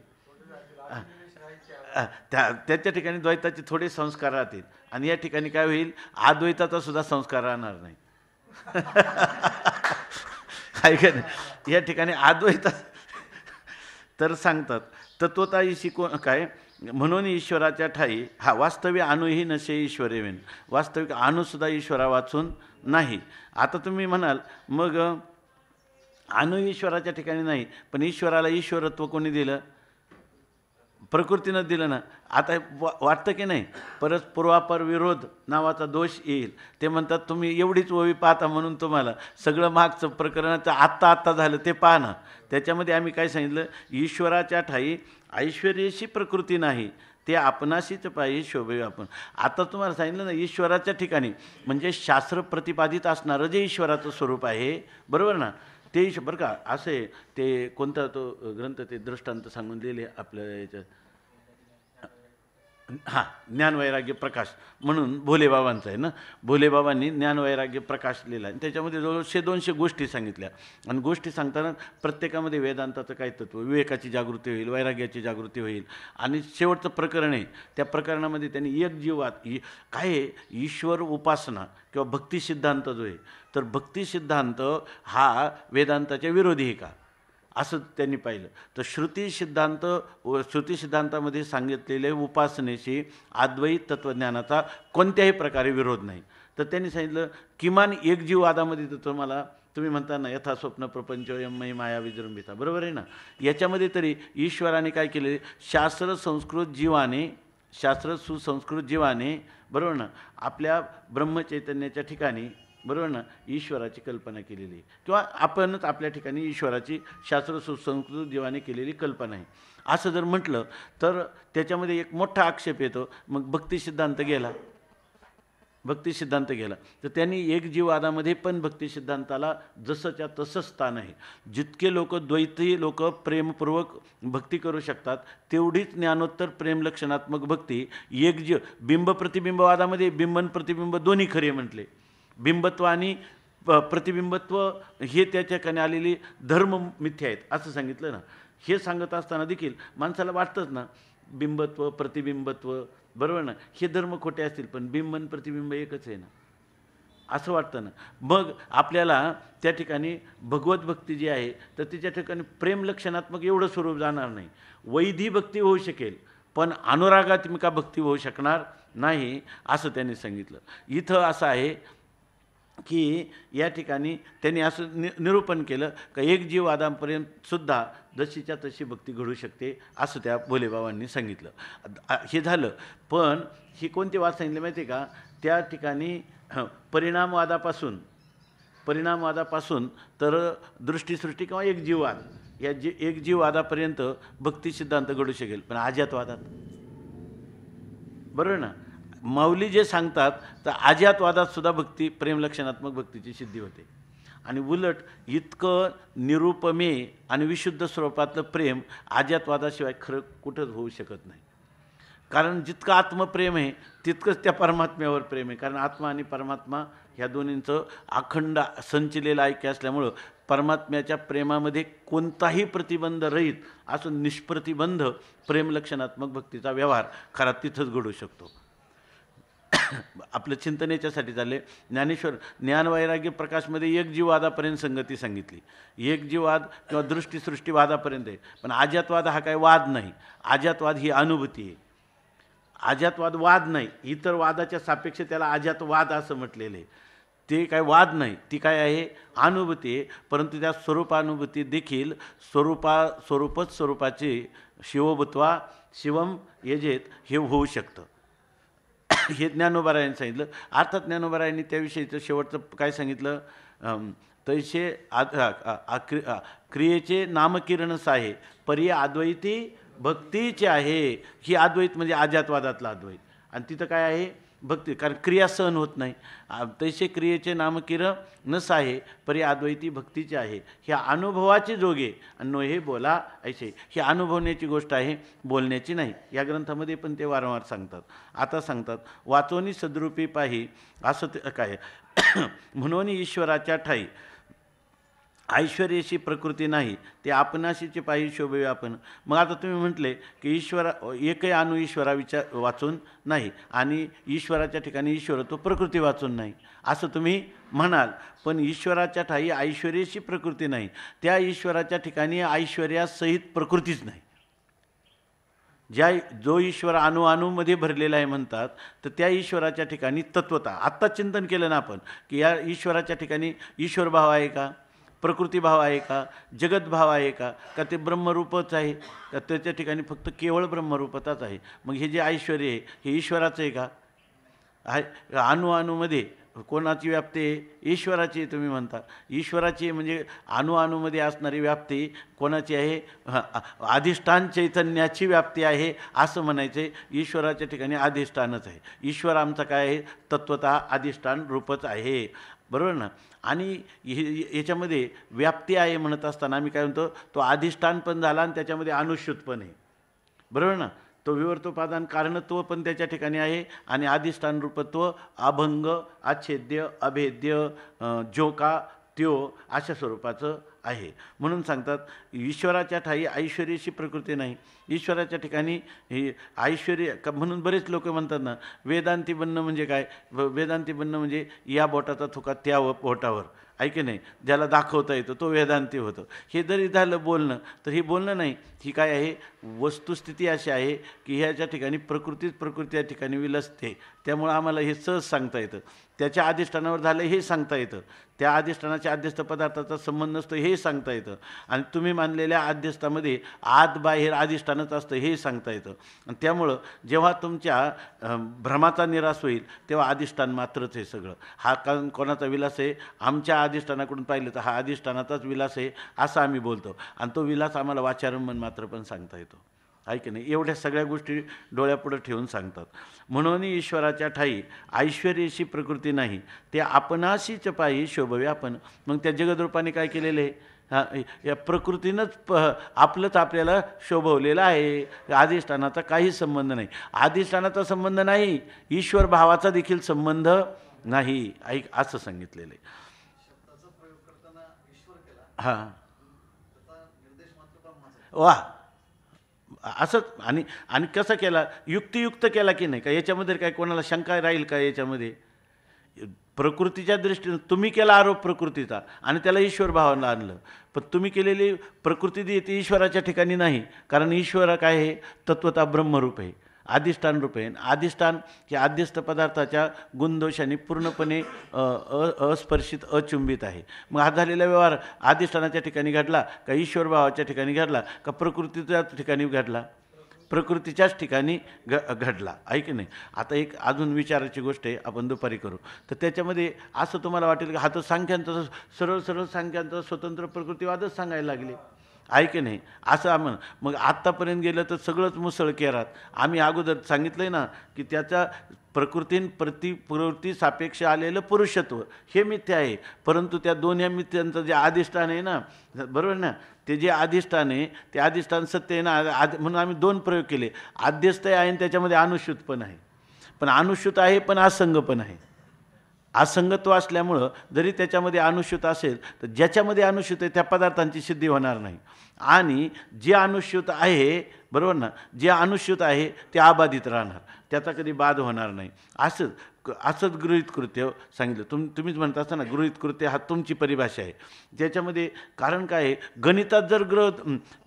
त्याच्या ठिकाणी द्वैताचे थोडे संस्कार राहतील आणि या ठिकाणी काय होईल, अद्वैताचा सुद्धा संस्कार राहणार नाही. आहे का नाही. या ठिकाणी अद्वैता तर सांगतात तत्वताईशी काय, म्हणून ईश्वराच्या ठाई हा वास्तविक अणुही नसे ईश्वरेवेन. वास्तविक अणुसुद्धा ईश्वरा वाचून नाही. आता तुम्ही म्हणाल मग अणु ईश्वराच्या ठिकाणी नाही, पण ईश्वराला ईश्वरत्व कोणी दिलं, प्रकृतीनं दिलं ना. आता वाटतं की नाही, परत पूर्वापर विरोध नावाचा दोष येईल. ते म्हणतात तुम्ही एवढीच ओवी पाहता म्हणून तुम्हाला सगळं मागचं प्रकरणाचं आत्ता झालं ते पाहा ना. त्याच्यामध्ये आम्ही काय सांगितलं, ईश्वराच्या ठाई ऐश्वर्याशी प्रकृती नाही, ते आपणाशीच पाहिजे शोभे आपण. आता तुम्हाला सांगितलं ना, ईश्वराच्या ठिकाणी म्हणजे शास्त्र प्रतिपादित असणारं जे ईश्वराचं स्वरूप आहे, बरोबर ना, ते बरं का. असे ते कोणता तो ग्रंथ, ते दृष्टांत सांगून दिले आपल्या याच्यात, हां, ज्ञानवैराग्य प्रकाश म्हणून भोलेबाबांचा आहे ना. भोलेबाबांनी ज्ञानवैराग्य प्रकाश लिहिला आणि त्याच्यामध्ये जवळ 100-200 गोष्टी सांगितल्या. आणि गोष्टी सांगताना प्रत्येकामध्ये वेदांताचं काय तत्व, विवेकाची जागृती होईल, वैराग्याची जागृती होईल. आणि शेवटचं प्रकरण आहे, त्या प्रकरणामध्ये त्यांनी एक जीवात काय आहे, ईश्वर उपासना किंवा भक्ती सिद्धांत जो आहे, तर भक्ती सिद्धांत हा वेदांताच्या विरोधी आहे का, असं त्यांनी पाहिलं. तर श्रुती सिद्धांतामध्ये सांगितलेले उपासनेशी अद्वैत तत्त्वज्ञानाचा कोणत्याही प्रकारे विरोध नाही. तर त्यांनी सांगितलं किमान एक जीववादामध्ये तर तुम्ही म्हणता ना, यथा स्वप्न प्रपंच यममयी माया विजृंभिता, बरोबर आहे ना. याच्यामध्ये तरी ईश्वराने काय केले, शास्त्र सुसंस्कृत जीवाने बरोबर ना, आपल्या ब्रह्मचैतन्याच्या ठिकाणी बरोबर ना ईश्वराची कल्पना केलेली आहे, किंवा आपणच आपल्या ठिकाणी ईश्वराची शास्त्र सुसंस्कृत जीवाने केलेली कल्पना आहे. असं जर म्हटलं तर त्याच्यामध्ये एक मोठा आक्षेप येतो. मग भक्ती सिद्धांत गेला तर त्यांनी एक जीववादामध्ये पण भक्ती सिद्धांताला जसंच्या तसं स्थान आहे. जितके लोक द्वैती लोक प्रेमपूर्वक भक्ती करू शकतात, तेवढीच ज्ञानोत्तर प्रेमलक्षणात्मक भक्ती एक जीव बिंब प्रतिबिंबवादामध्ये बिंबन प्रतिबिंब दोन्ही खरे म्हटले. बिंबत्व आणि प्रतिबिंबत्व हे त्या ठिकाणी आलेली धर्म मिथ्या आहेत असं सांगितलं ना. हे सांगत असताना देखील माणसाला वाटतंच ना, बिंबत्व प्रतिबिंबत्व बरोबर ना, हे धर्म खोटे असतील पण बिंबन प्रतिबिंब एकच आहे ना, असं वाटतं ना. मग आपल्याला त्या ठिकाणी भगवत भक्ती जी आहे तर तिच्या ठिकाणी प्रेमलक्षणात्मक एवढं स्वरूप जाणार नाही. वैधी भक्ती होऊ शकेल पण अनुरागात्मिका भक्ती होऊ शकणार नाही, असं त्यांनी सांगितलं. इथं असं आहे की या ठिकाणी त्यांनी असं निरूपण केलं का एक जीव आदामपर्यंत सुद्धा जशीच्या तशी भक्ती घडू शकते, असं त्या भोलेबाबांनी सांगितलं. हे झालं. पण ही कोणती वाद सांगितली माहिती आहे का, त्या ठिकाणी परिणामवादापासून तर दृष्टीसृष्टी किंवा एक जीववाद, या एक जीववादापर्यंत भक्ती सिद्धांत घडू शकेल. पण आज्यातवादात बरोबर ना, माऊली जे सांगतात तर आज्यातवादात सुद्धा भक्ती प्रेमलक्षणात्मक भक्तीची सिद्धी होते. आणि उलट इतकं निरुपमेय आणि विशुद्ध स्वरूपातलं प्रेम आज्यातवादाशिवाय खरं कुठंच होऊ शकत नाही. कारण जितकं आत्मप्रेम आहे तितकंच त्या परमात्म्यावर प्रेम आहे. कारण आत्मा आणि परमात्मा ह्या दोन्हींचं अखंड संचलेलं ऐक्य असल्यामुळं परमात्म्याच्या प्रेमामध्ये कोणताही प्रतिबंध रहित असून निष्प्रतिबंध प्रेमलक्षणात्मक भक्तीचा व्यवहार खरा तिथंच घडू शकतो. आपलं चिंतन याच्यासाठी झाले. ज्ञानेश्वर ज्ञानवैराग्य प्रकाशमध्ये एक जीववादापर्यंत संगती सांगितली, एक जीववाद किंवा दृष्टीसृष्टीवादापर्यंत आहे. पण आजातवाद हा काय वाद नाही. आजातवाद ही अनुभूती आहे. आजातवाद वाद नाही, इतर वादाच्या सापेक्ष त्याला आजातवाद असं म्हटलेलं आहे. ते काय वाद नाही, ती काय आहे अनुभूती आहे. परंतु त्या स्वरूपानुभूती देखील स्वरूपच स्वरूपाचे शिवभूत्वा शिवम यजेत हे होऊ शकतं. हे ज्ञानोबारायांनी सांगितलं. अर्थात ज्ञानोबारायांनी त्याविषयीचं शेवटचं काय सांगितलं, तैसे क्रियेचे नामकिरणच आहे, पर्याय अद्वैती भक्तीचे आहे. ही अद्वैत म्हणजे आजातवादातला अद्वैत. आणि तिथं काय आहे भक्ती, कारण क्रिया सहन होत नाही. तैसे क्रियेचे नामकिरणच आहे, पर्याय अद्वैती भक्तीचे आहे. ह्या अनुभवाची जोगे आणि हे बोला ऐसे, ही अनुभवण्याची गोष्ट आहे, बोलण्याची नाही. या ग्रंथामध्ये पण ते वारंवार सांगतात. आता सांगतात वाचोनी सद्रूपी पाही असं ते काय म्हणून ईश्वराच्या ठाई ऐश्वर्याची प्रकृती नाही, ते आपणाशीचे पायी शोभे आपण. मग आता तुम्ही म्हटले की एकही अणु ईश्वरा वाचून नाही आणि ईश्वराच्या ठिकाणी ईश्वरत्व प्रकृती वाचून नाही असं तुम्ही म्हणाल. पण ईश्वराच्या ठाई ऐश्वर्याची प्रकृती नाही, त्या ईश्वराच्या ठिकाणी ऐश्वर्यासहित प्रकृतीच नाही. जो ईश्वर अणुमध्ये भरलेला आहे म्हणतात, तर त्या ईश्वराच्या ठिकाणी तत्वता आत्ता चिंतन केलं ना आपण की या ईश्वराच्या ठिकाणी ईश्वरभाव आहे का, प्रकृतीभाव आहे का, जगतभाव आहे का, का ते ब्रह्मरूपच आहे का, त्याच्या ठिकाणी फक्त केवळ ब्रह्मरूपताच आहे. मग हे जे ऐश्वर आहे हे ईश्वराचं आहे का. अणुमध्ये कोणाची व्याप्ती आहे, ईश्वराची तुम्ही म्हणता. ईश्वराची म्हणजे अणुमध्ये असणारी व्याप्ती कोणाची आहे, अधिष्ठान चैतन्याची व्याप्ती आहे असं म्हणायचं आहे. ईश्वराच्या ठिकाणी अधिष्ठानच आहे. ईश्वर आमचा काय आहे, तत्वतः अधिष्ठान रूपच आहे, बरोबर ना. आणि याच्यामध्ये व्याप्ती आहे म्हणत असताना आम्ही काय म्हणतो, तो अधिष्ठान पण झाला आणि त्याच्यामध्ये अनुष्यूत पण आहे, बरोबर ना. तो विवर्तोपादान कारणत्व पण त्याच्या ठिकाणी आहे आणि अधिष्ठान रूपत्व अभंग अच्छेद्य अभेद्य जोका त्यो अशा स्वरूपाचं आहे. म्हणून सांगतात ईश्वराच्या ठाई ऐश्वर्याची प्रकृती नाही. ईश्वराच्या ठिकाणी ही ऐश्वर्य म्हणून बरेच लोक म्हणतात ना, वेदांती बनणं म्हणजे काय, वेदांती बनणं म्हणजे या बोटाचा थुका त्या बोटावर, ऐके नाही, ज्याला दाखवता येतं तो वेदांती होतं. हे जरी झालं बोलणं, तर हे बोलणं नाही, ही काय आहे वस्तुस्थिती अशी आहे की ह्याच्या ठिकाणी प्रकृती या ठिकाणी विलसते. त्यामुळं आम्हाला हे सहज सांगता येतं. त्याच्या अधिष्ठानावर झालं हे सांगता येतं, त्या अधिष्ठानाच्या अध्यस्थ पदार्थाचा संबंध नसतो हे सांगता येतं. आणि तुम्ही मानलेल्या अध्यस्थामध्ये आत बाहेर अधिष्ठानच असतं हे सांगता येतं. आणि त्यामुळं जेव्हा तुमच्या भ्रमाचा निराश होईल तेव्हा अधिष्ठान मात्रच हे सगळं. हा कारण कोणाचा विलास आहे, आमच्या अधिष्ठानाकडून पाहिलं तर हा अधिष्ठानाचाच विलास आहे असं आम्ही बोलतो. आणि तो विलास आम्हाला वाचारंभन मात्र पण सांगता येतो, आहे की नाही. एवढ्या सगळ्या गोष्टी डोळ्यापुढं ठेवून सांगतात. म्हणून ईश्वराच्या ठाई ऐश्वर्याची प्रकृती नाही, ते आपणाशीच पायी शोभवे आपण. मग त्या जगदरूपाने काय केलेलं आहे, या प्रकृतीनंच आपलंच आपल्याला शोभवलेलं आहे. अधिष्ठानाचा काही संबंध नाही. अधिष्ठानाचा संबंध नाही, ईश्वर भावाचा देखील संबंध नाही, ऐक असं सांगितलेलं आहे. हां वा असंच. आणि कसं केला, युक्तियुक्त केला की नाही का, याच्यामध्ये काय कोणाला शंका राहील का. याच्यामध्ये प्रकृतीच्या दृष्टीनं तुम्ही केला आरोप प्रकृतीचा आणि त्याला ईश्वर भावाला आणलं, पण तुम्ही केलेली प्रकृती ती ईश्वराच्या ठिकाणी नाही. कारण ईश्वर काय आहे, तत्वतः ब्रह्मरूप आहे, अधिष्ठान रूप आहे. अधिष्ठान हे आद्यस्थ पदार्थाच्या गुणदोषांनी पूर्णपणे अस्पर्शित अचुंबित आहे. मग हा झालेला व्यवहार अधिष्ठानाच्या ठिकाणी घडला का ईश्वर भावाच्या ठिकाणी घडला का प्रकृतीच्याच ठिकाणी घडला, प्रकृतीच्याच ठिकाणी घडला, आहे की नाही. आता एक अजून विचाराची गोष्ट आहे, आपण दुपारी करू. तर त्याच्यामध्ये असं तुम्हाला वाटेल की हा तर सांख्यांचा सरळ सांख्यांचा स्वतंत्र प्रकृतीवादच सांगायला लागले, आहे की नाही. असं आम्ही मग आत्तापर्यंत गेलं तर सगळंच मुसळकेरात. आम्ही अगोदर सांगितलं आहे ना की त्याचा प्रकृती सापेक्ष आलेलं पुरुषत्व हे मिथ्या आहे. परंतु त्या दोन्ही मिथ्यांचं जे अधिष्ठान आहे ना, बरोबर ना, ते जे अधिष्ठान आहे ते अधिष्ठान सत्य आहे ना. म्हणून आम्ही दोन प्रयोग केले, आद्यस्थ आहे आणि त्याच्यामध्ये अनुश्रुत पण आहे. पण अनुश्रुत आहे पण असंग पण आहे. असंगत्व असल्यामुळं जरी त्याच्यामध्ये अनुष्यूत असेल तर ज्याच्यामध्ये अनुष्यूत आहे त्या पदार्थांची सिद्धी होणार नाही. आणि जे अनुष्यूत आहे, बरोबर ना, जे अनुष्यूत आहे ते अबाधित राहणार, त्याचा कधी बाध होणार नाही. असंच गृहीत कृत्य सांगितलं. तुम्हीच म्हणता असता ना, गृहीत कृत्य हा तुमची परिभाषा आहे. त्याच्यामध्ये कारण काय आहे, गणितात जर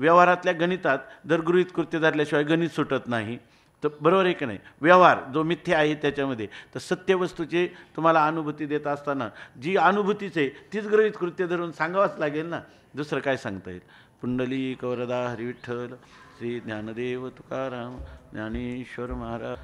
व्यवहारातल्या गणितात जर गृहीत कृत्य धरल्याशिवाय गणित सुटत नाही, तर बरोबर आहे की नाही. व्यवहार जो मिथ्या आहे त्याच्यामध्ये, तर सत्य वस्तूची तुम्हाला अनुभूती देत असताना जी अनुभूतीच आहे तीच गृहीत कृत्य धरून सांगावंच लागेल ना, दुसरं काय सांगता येईल. पुंडलिक वरदा हरिविठ्ठल श्री ज्ञानदेव तुकाराम ज्ञानेश्वर महाराज.